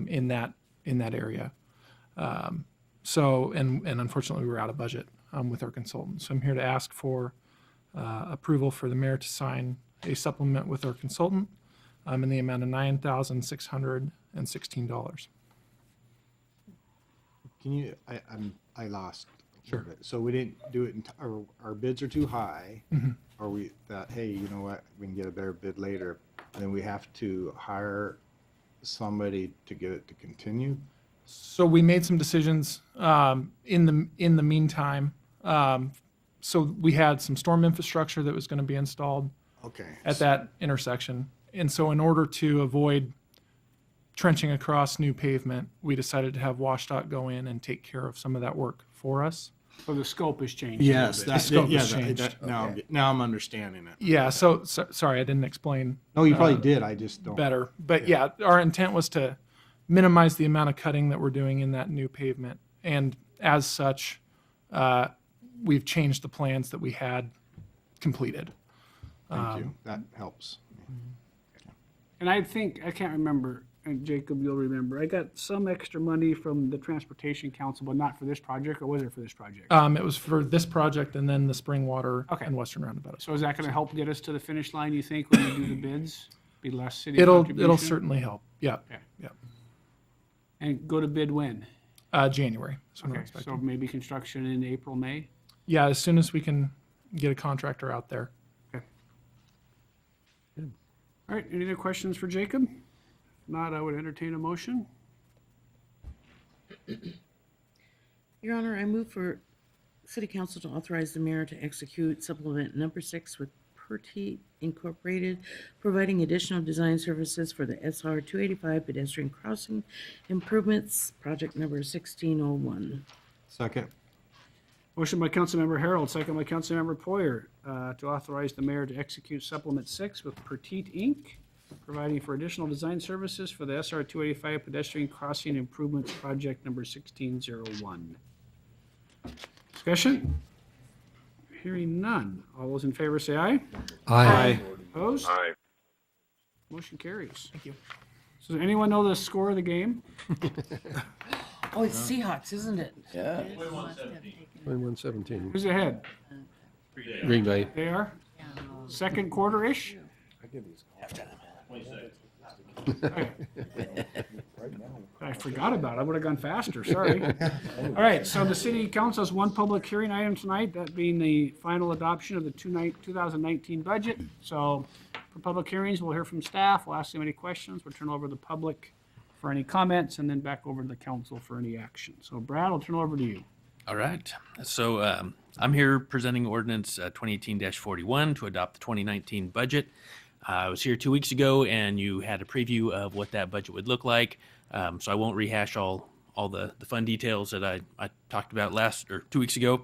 in that area. And unfortunately, we were out of budget with our consultants. So I'm here to ask for approval for the mayor to sign a supplement with our consultant in the amount of $9,616. Can you, I lost. Sure. So we didn't do it, our bids are too high, Mhm. or we thought, hey, you know what, we can get a better bid later, and then we have to hire somebody to get it to continue? So we made some decisions in the meantime. So we had some storm infrastructure that was going to be installed Okay. at that intersection. And so in order to avoid trenching across new pavement, we decided to have WSDOT go in and take care of some of that work for us. So the scope has changed. Yes, The scope has yeah, changed. now I'm understanding it. Yeah, so sorry, I didn't explain. No, you probably did, I just don't. Better. But yeah, our intent was to minimize the amount of cutting that we're doing in that new pavement. And as such, we've changed the plans that we had completed. Thank you, that helps. And I think, I can't remember, and Jacob, you'll remember, I got some extra money from the Transportation Council, but not for this project, or was it for this project? It was for this project and then the spring water Okay. and western roundabout. So is that going to help get us to the finish line, you think, when we do the bids? Be less city It'll contribution? certainly help. Yeah. Okay. Yeah. And go to bid when? January. That's what we're Okay, expecting. so maybe construction in April, May? Yeah, as soon as we can get a contractor out there. Okay. All right, any other questions for Jacob? If not, I would entertain a motion. Your Honor, I move for City Council to authorize the mayor to execute supplement number 6 with Pertee Incorporated, providing additional design services for the SR 285 pedestrian crossing improvements, project number 1601. Second. Motion by Councilmember Harold, second by Councilmember Poyer, to authorize the mayor to execute supplement 6 with Pertee Inc., providing for additional design services for the SR 285 pedestrian crossing improvements, project number 1601. Discussion? Hearing none. All those in favor say aye. Aye. Opposed? Aye. Motion carries. Thank you. So does anyone know the score of the game? Oh, it's Seahawks, isn't it? Yeah. 21-17. Who's ahead? Green Bay. They are? Second quarter-ish? Okay. I forgot about it. I would have gone faster, sorry. All right, so the city council has one public hearing item tonight, that being the final adoption of the 2019 budget. So for public hearings, we'll hear from staff, we'll ask them any questions, we'll turn over to the public for any comments, and then back over to the council for any action. So Brad, I'll turn it over to you. All right. So I'm here presenting ordinance 2018-41 to adopt the 2019 budget. I was here 2 weeks ago, and you had a preview of what that budget would look like. So I won't rehash all the fun details that I talked about 2 weeks ago.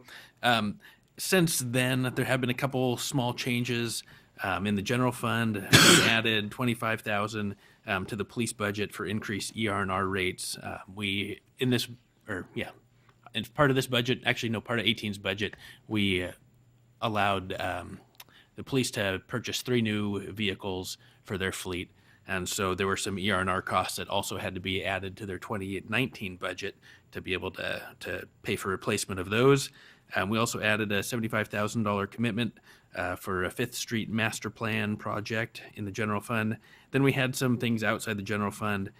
Since then, there have been a couple small changes. In the general fund, we added 25,000 to the police budget for increased ER&R rates. It's part of this budget, actually no, part of 18's budget, we allowed the police to purchase 3 new vehicles for their fleet. And so there were some ER&R costs that also had to be added to their 2019 budget to be able to pay for replacement of those. We also added a $75,000 commitment for a 5th Street master plan project in the general fund. Then we had some things outside the general fund.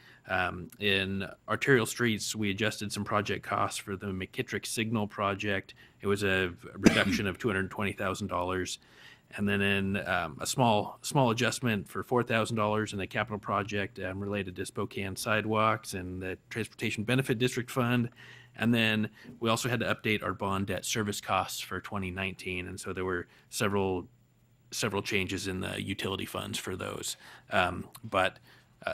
In arterial streets, we adjusted some project costs for the McKittrick Signal project. It was a reduction of $220,000. And then in a small adjustment for $4,000 in the capital project related to Spokane sidewalks and the Transportation Benefit District Fund. And then we also had to update our bond debt service costs for 2019. And so there were several changes in the utility funds for those. But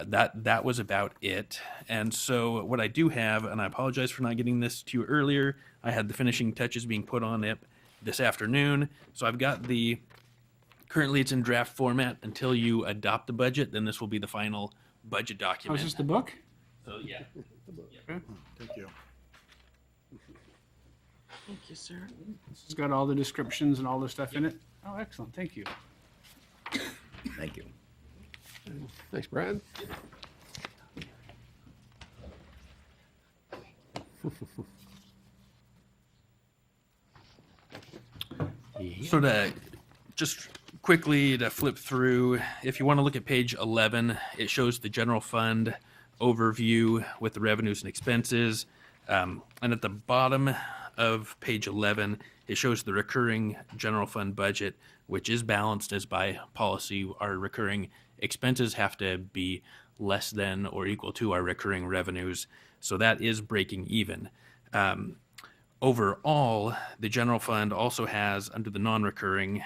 that was about it. And so what I do have, and I apologize for not getting this to you earlier, I had the finishing touches being put on it this afternoon. So I've got currently it's in draft format until you adopt the budget, then this will be the final budget Oh, document. is this the book? So, yeah. Okay. Thank you. Thank you, sir. This has got all the descriptions and all the stuff in it. Oh, excellent. Thank you. Thank you. Thanks, Brad. So to just quickly to flip through, if you want to look at page 11, it shows the general fund overview with the revenues and expenses. And at the bottom of page 11, it shows the recurring general fund budget, which is balanced as by policy. Our recurring expenses have to be less than or equal to our recurring revenues. So that is breaking even. Overall, the general fund also has under the non-recurring,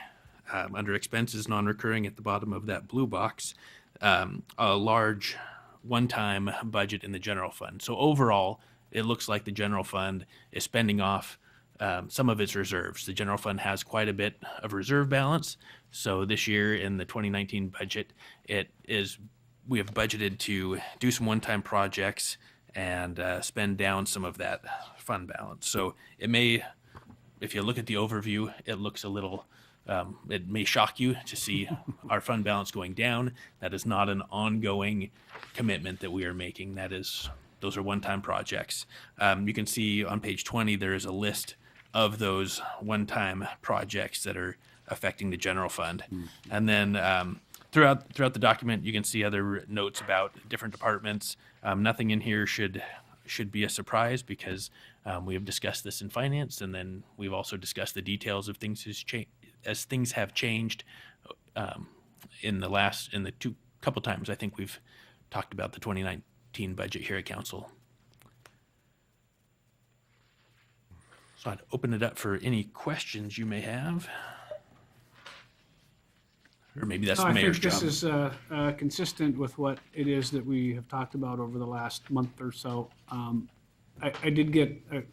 under expenses non-recurring at the bottom of that blue box, a large one-time budget in the general fund. So overall, it looks like the general fund is spending off some of its reserves. The general fund has quite a bit of reserve balance. So this year in the 2019 budget, we have budgeted to do some one-time projects and spend down some of that fund balance. So it may, if you look at the overview, it looks a little, it may shock you to see our fund balance going down. That is not an ongoing commitment that we are making. Those are one-time projects. You can see on page 20, there is a list of those one-time projects that are affecting the general fund. And then throughout the document, you can see other notes about different departments. Nothing in here should be a surprise because we have discussed this in finance, and then we've also discussed the details of things as things have changed in the couple times I think we've talked about the 2019 budget here at council. So I'd open it up for any questions you may have. Or maybe that's the mayor's job. I think this is consistent with what it is that we have talked about over the last month or so. I did get an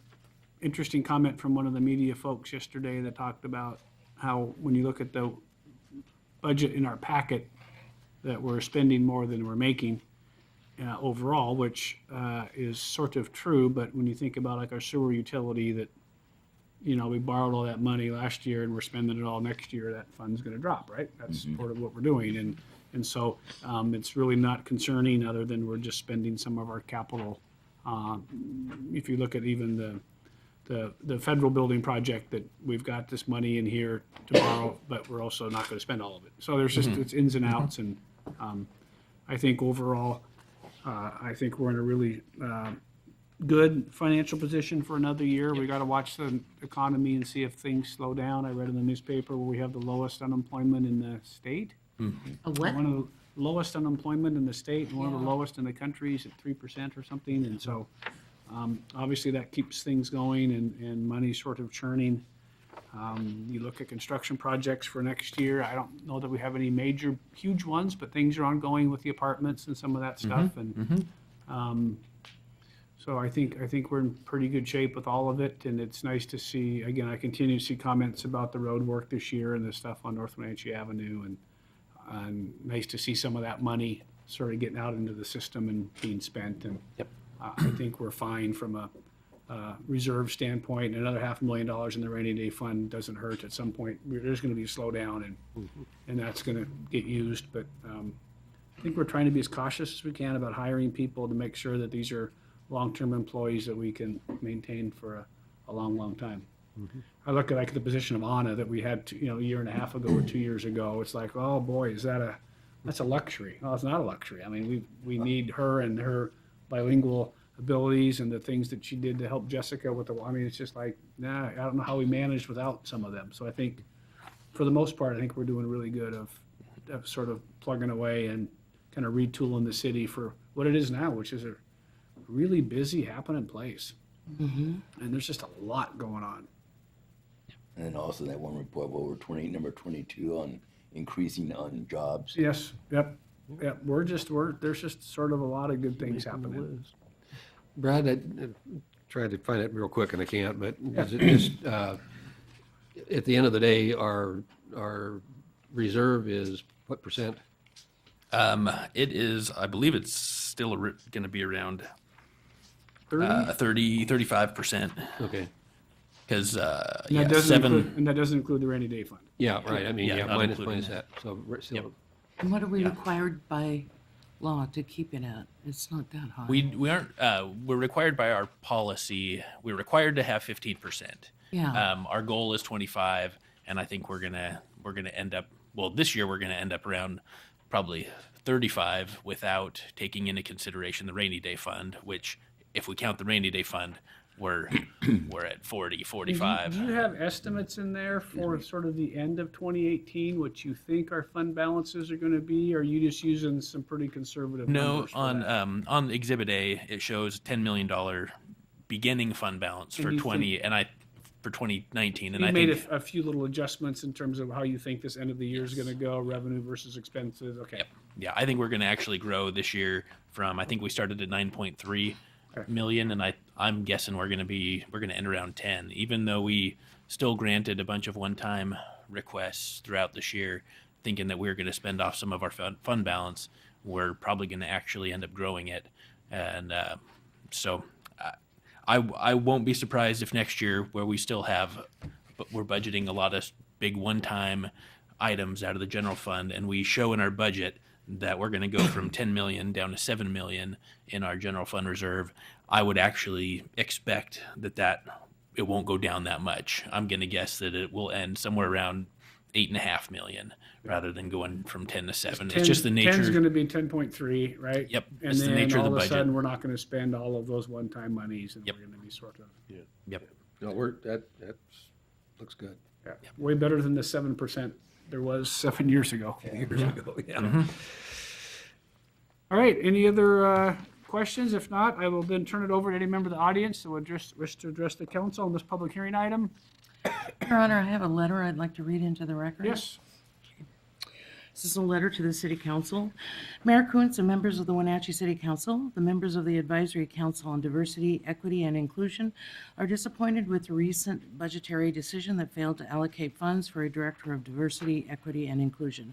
interesting comment from one of the media folks yesterday that talked about how when you look at the budget in our packet, that we're spending more than we're making overall, which is sort of true. But when you think about like our sewer utility that, we borrowed all that money last year and we're spending it all next year, that fund's going to drop, right? That's part of what we're doing. And so it's really not concerning other than we're just spending some of our capital. If you look at even the federal building project that we've got this money in here to borrow, but we're also not going to spend all of it. So there's just, it's ins and outs. And I think overall, I think we're in a really good financial position for another year. We got to watch the economy and see if things slow down. I read in the newspaper where we have the lowest unemployment in the state. A what? One of the lowest unemployment in the state, and one of the lowest in the country is at 3% or something. And so obviously that keeps things going and money's sort of churning. You look at construction projects for next year. I don't know that we have any major, huge ones, but things are ongoing with the apartments and some of that stuff. And so I think we're in pretty good shape with all of it, and it's nice to see. Again, I continue to see comments about the road work this year and the stuff on North Wenatchee Avenue, and And nice to see some of that money sort of getting out into the system and being spent. And I think we're fine from a reserve standpoint. Another $500,000 in the rainy day fund doesn't hurt. At some point, there's going to be a slowdown, and that's going to get used. But I think we're trying to be as cautious as we can about hiring people to make sure that these are long-term employees that we can maintain for a long, long time. I look at like the position of Anna that we had, a year and a half ago or 2 years ago. It's like, oh boy, that's a luxury. Well, it's not a luxury. I mean, we need her and her bilingual abilities and the things that she did to help Jessica with it's just like, I don't know how we managed without some of them. So I think for the most part, I think we're doing really good of sort of plugging away and kind of retooling the city for what it is now, which is a really busy, happening place. And there's just a lot going on. And then also that one report, number 22 on increasing on jobs. Yes, yep. There's just sort of a lot of good things happening. Brad, I tried to find it real quick and I can't, but is it just, at the end of the day, our reserve is what percent? It is, I believe it's still going to be around 35%. Okay. Because, And that doesn't include the rainy day fund. Yeah, right. I mean, not minus including that. So still, And what are we required by law to keep it at? It's not that high. We aren't, we're required by our policy, we're required to have 15%. Yeah. Our goal is 25, and I think we're gonna end up, this year we're gonna end up around probably 35 without taking into consideration the rainy day fund, which if we count the rainy day fund, we're at 40, 45. Do you have estimates in there for sort of the end of 2018, what you think our fund balances are going to be? Or are you just using some pretty conservative numbers for that? On Exhibit A, it shows $10 million beginning fund balance for 2019. And You I made think a few little adjustments in terms of how you think this end of the year is going to go, revenue versus expenses. Okay. Yeah, I think we're going to actually grow this year from, I think we started at 9.3 million, and I'm guessing we're going to end around 10, even though we still granted a bunch of one-time requests throughout this year, thinking that we were going to spend off some of our fund balance. We're probably going to actually end up growing it, and so I won't be surprised if next year, where we still have, but we're budgeting a lot of big one-time items out of the general fund, and we show in our budget that we're going to go from 10 million down to 7 million in our general fund reserve. I would actually expect that it won't go down that much. I'm going to guess that it will end somewhere around 8.5 million rather than going from 10 to 7. It's just the nature. 10 is going to be 10.3, right? Yep. And It's then the nature all of the a budget. sudden, we're not going to spend all of those one-time monies, and Yep. we're going to be sort of Yep. No, that looks good. way better than the 7% there was 7 years ago. Years ago, yeah. All right, any other questions? If not, I will then turn it over to any member of the audience that would just wish to address the council on this public hearing item. Your Honor, I have a letter I'd like to read into the record. Yes. This is a letter to the City Council. Mayor Kuntz and members of the Wenatchee City Council, the members of the Advisory Council on Diversity, Equity, and Inclusion are disappointed with the recent budgetary decision that failed to allocate funds for a Director of Diversity, Equity, and Inclusion.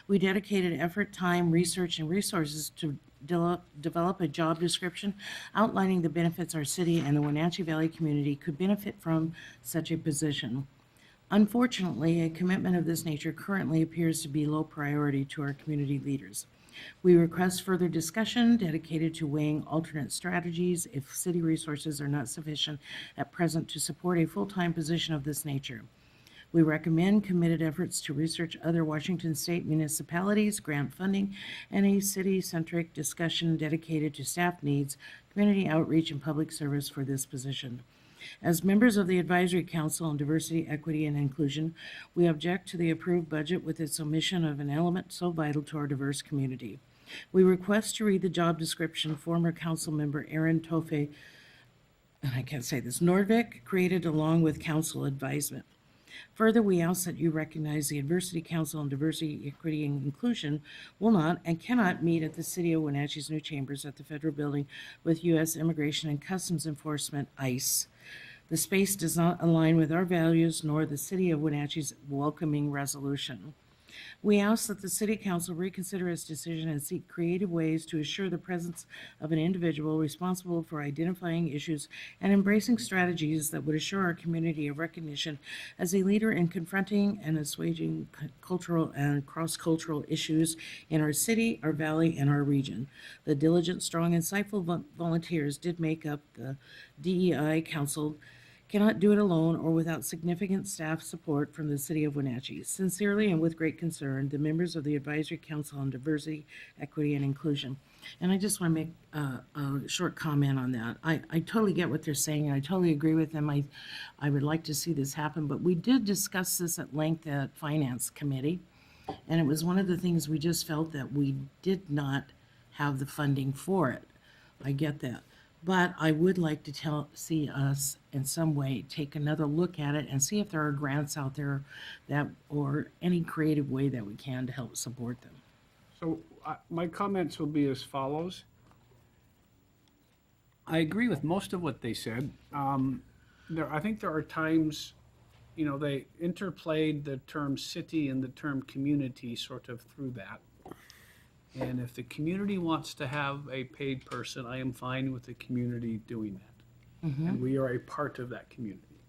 We dedicated effort, time, research, and resources to develop a job description outlining the benefits our city and the Wenatchee Valley community could benefit from such a position. Unfortunately, a commitment of this nature currently appears to be low priority to our community leaders. We request further discussion dedicated to weighing alternate strategies if city resources are not sufficient at present to support a full-time position of this nature. We recommend committed efforts to research other Washington state municipalities, grant funding, and a city-centric discussion dedicated to staff needs, community outreach, and public service for this position. As members of the Advisory Council on Diversity, Equity, and Inclusion, we object to the approved budget with its omission of an element so vital to our diverse community. We request to read the job description former council member Aaron Tofe, and I can't say this, Nordvik, created along with council advisement. Further, we ask that you recognize the Adversity Council on Diversity, Equity, and Inclusion will not and cannot meet at the City of Wenatchee's new chambers at the Federal Building with U.S. Immigration and Customs Enforcement, ICE. The space does not align with our values nor the City of Wenatchee's welcoming resolution. We ask that the City Council reconsider its decision and seek creative ways to assure the presence of an individual responsible for identifying issues and embracing strategies that would assure our community of recognition as a leader in confronting and assuaging cultural and cross-cultural issues in our city, our valley, and our region. The diligent, strong, insightful volunteers did make up the DEI Council cannot do it alone or without significant staff support from the City of Wenatchee. Sincerely and with great concern, the members of the Advisory Council on Diversity, Equity, and Inclusion. And I just want to make a short comment on that. I totally get what they're saying, and I totally agree with them. I would like to see this happen, but we did discuss this at length at Finance Committee, and it was one of the things we just felt that we did not have the funding for it. I get that. But I would like to see us in some way take another look at it and see if there are grants out there that, or any creative way that we can to help support them. So my comments will be as follows. I agree with most of what they said. I think there are times, they interplayed the term city and the term community sort of through that. And if the community wants to have a paid person, I am fine with the community doing that. And we are a part of that community.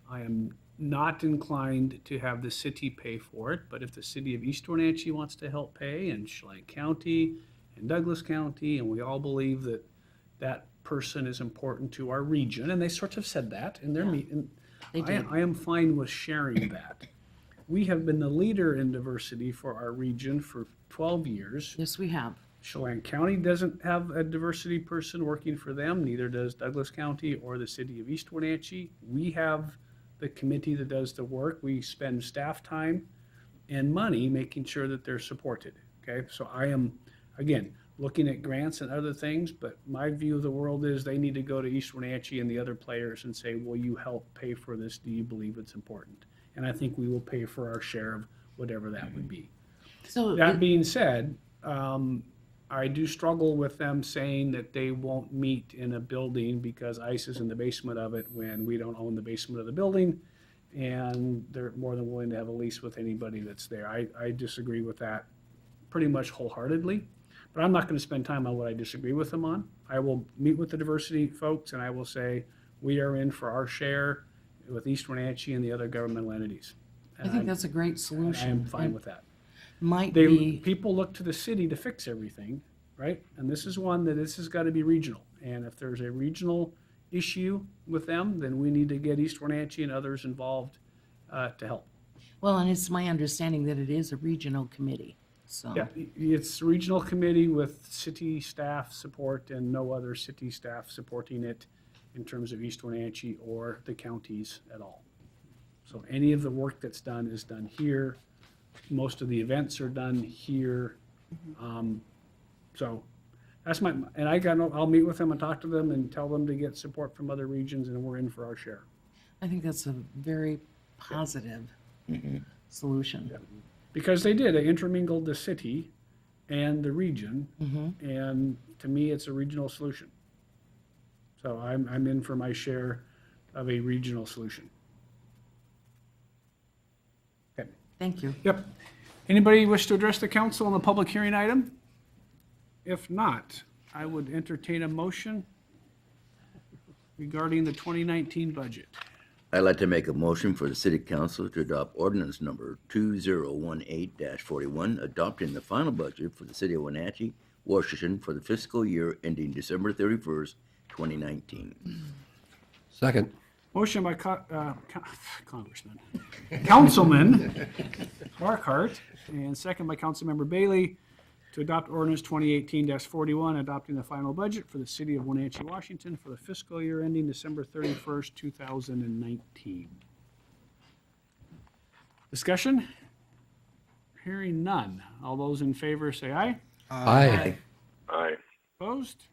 I am not inclined to have the city pay for it, but if the city of East Wenatchee wants to help pay, and Chelan County and Douglas County, and we all believe that that person is important to our region, and they sort of said that in their meeting. I am fine with sharing that. We have been the leader in diversity for our region for 12 years. Yes, we have. Chelan County doesn't have a diversity person working for them, neither does Douglas County or the city of East Wenatchee. We have the committee that does the work. We spend staff time and money making sure that they're supported, okay? So I am, again, looking at grants and other things, but my view of the world is they need to go to East Wenatchee and the other players and say, will you help pay for this? Do you believe it's important? And I think we will pay for our share of whatever that would be. So that being said, I do struggle with them saying that they won't meet in a building because ICE is in the basement of it when we don't own the basement of the building, and they're more than willing to have a lease with anybody that's there. I disagree with that pretty much wholeheartedly, but I'm not going to spend time on what I disagree with them on. I will meet with the diversity folks and I will say we are in for our share with East Wenatchee and the other governmental entities. I think that's a great solution. I am fine with that. People look to the city to fix everything, right? And this is one that this has got to be regional. And if there's a regional issue with them, then we need to get East Wenatchee and others involved to help. Well, and it's my understanding that it is a regional committee, so. Yeah, it's a regional committee with city staff support and no other city staff supporting it in terms of East Wenatchee or the counties at all. So any of the work that's done is done here. Most of the events are done here. So that's and I'll meet with them and talk to them and tell them to get support from other regions, and we're in for our share. I think that's a very positive solution. Yeah. Because they intermingled the city and the region, and to me, it's a regional solution. So I'm in for my share of a regional solution. Okay. Thank you. Yep. Anybody wish to address the council on the public hearing item? If not, I would entertain a motion regarding the 2019 budget. I'd like to make a motion for the city council to adopt ordinance number 2018-41, adopting the final budget for the city of Wenatchee, Washington for the fiscal year ending December 31st, 2019. Second. Motion by Congressman, Councilman Markhart, and second by Councilmember Bailey to adopt ordinance 2018-41, adopting the final budget for the city of Wenatchee, Washington for the fiscal year ending December 31st, 2019. Discussion? Hearing none. All those in favor say aye. Aye. Aye. Opposed?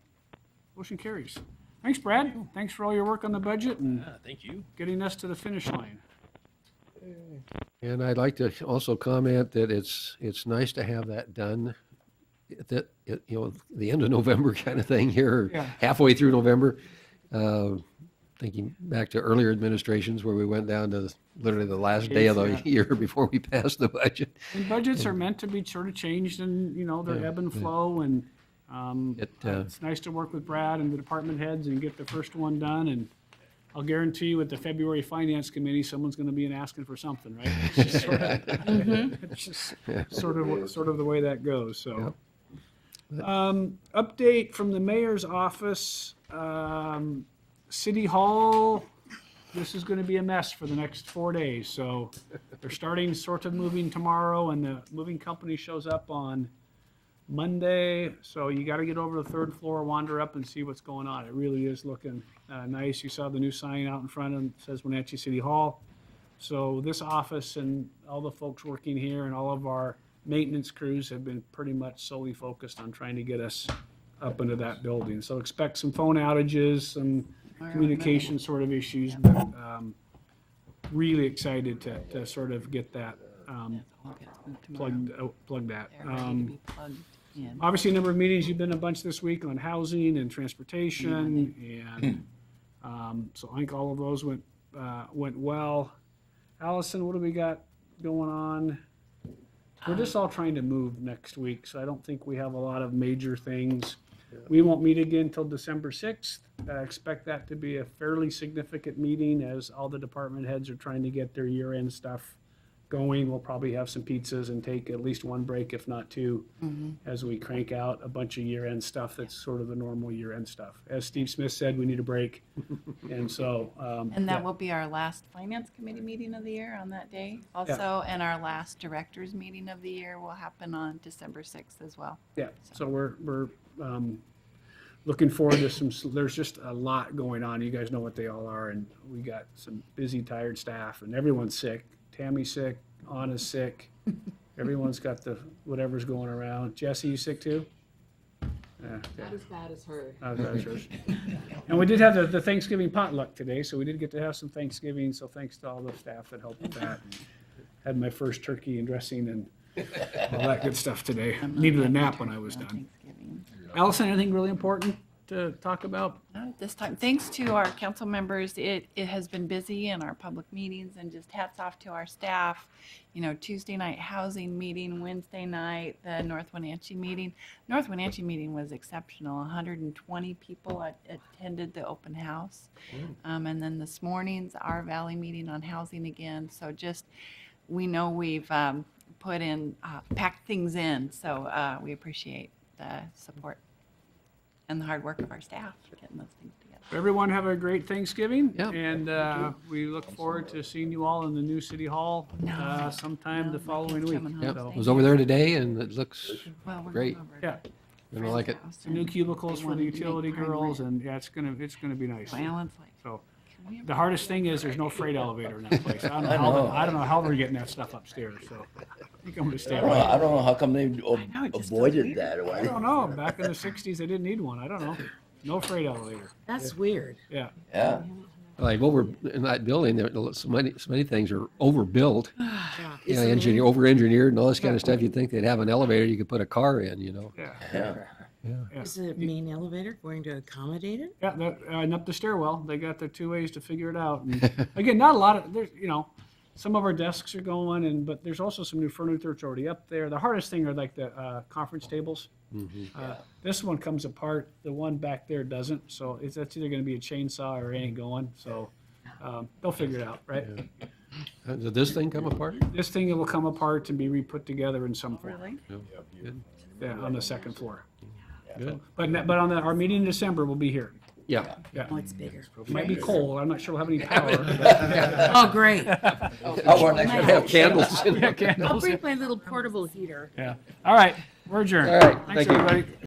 Motion carries. Thanks, Brad. Thanks for all your work on the budget and Thank you. getting us to the finish line. And I'd like to also comment that it's nice to have that done at the end of November kind of thing here, Yeah. halfway through November. thinking back to earlier administrations where we went down to literally the last day of the year before we passed the budget. And budgets are meant to be sort of changed and, they ebb and flow, and it's nice to work with Brad and the department heads and get the first one done, and I'll guarantee you at the February Finance Committee, someone's gonna be asking for something, right? It's just sort of- it's just sort of the way that goes, so. Update from the mayor's office, City Hall, this is gonna be a mess for the next 4 days, so they're starting sort of moving tomorrow, and the moving company shows up on Monday, so you gotta get over the third floor, wander up and see what's going on. It really is looking nice. You saw the new sign out in front and it says Wenatchee City Hall. So this office and all the folks working here and all of our maintenance crews have been pretty much solely focused on trying to get us up into that building. So expect some phone outages, some communication sort of issues, but really excited to sort of get that plugged that. Obviously, a number of meetings, you've been a bunch this week on housing and transportation, and so I think all of those went well. Allison, what do we got going on? We're just all trying to move next week, so I don't think we have a lot of major things. We won't meet again until December 6th. I expect that to be a fairly significant meeting as all the department heads are trying to get their year-end stuff going. We'll probably have some pizzas and take at least one break, if not two, as we crank out a bunch of year-end stuff that's sort of the normal year-end stuff. As Steve Smith said, we need a break. And so. And that will be our last Finance Committee meeting of the year on that day also, and our last Directors meeting of the year will happen on December 6th as well. Yeah, so we're looking forward to there's just a lot going on. You guys know what they all are, and we got some busy, tired staff, and everyone's sick. Tammy's sick, Anna's sick, everyone's got whatever's going around. Jesse, you sick too? Not as bad as her. Not as bad as hers. And we did have the Thanksgiving potluck today, so we did get to have some Thanksgiving, so thanks to all the staff that helped with that. Had my first turkey and dressing and all that good stuff today. Needed a nap when I was done. Allison, anything really important to talk about? Not at this time. Thanks to our council members. It has been busy in our public meetings, and just hats off to our staff. Tuesday night housing meeting, Wednesday night, the North Wenatchee meeting. North Wenatchee meeting was exceptional. 120 people attended the open house. And then this morning's our Valley meeting on housing again. So we know we've packed things in. So we appreciate the support and the hard work of our staff getting those things together. Everyone have a great Thanksgiving, and we look forward to seeing you all in the new City Hall sometime the following week. Yep. I was over there today, and it looks great. Yeah. I like it. Some new cubicles for the utility girls, and it's gonna be nice. So the hardest thing is there's no freight elevator in that place. I don't know how we're getting that stuff upstairs. So I think I'm gonna stay away. I don't know how come they avoided that. I don't know. Back in the 60s, they didn't need one. I don't know. No freight elevator. That's weird. Yeah. Yeah. Like in that building, there so many things are overbuilt. Yeah. Over-engineered and all this kind of stuff. You'd think they'd have an elevator you could put a car in, Yeah. Is the main elevator going to accommodate it? Yeah, and up the stairwell, they got their 2 ways to figure it out. And again, not a lot of there's some of our desks are going, but there's also some new furniture that's already up there. The hardest thing are like the conference tables. This one comes apart. The one back there doesn't. So that's either going to be a chainsaw or it ain't going. So they'll figure it out, right? Did this thing come apart? This thing will come apart and be re-put together in some form. Really? Good. Yeah, on the second floor. Good. But on our meeting in December, we'll be here. Yeah. Oh, it's bigger. It might be cold. I'm not sure we'll have any power. Oh, great. Have candles. Yeah, candles. I'll bring my little portable heater. Yeah. All right. We're adjourned. All right. Thanks, Thank you. everybody.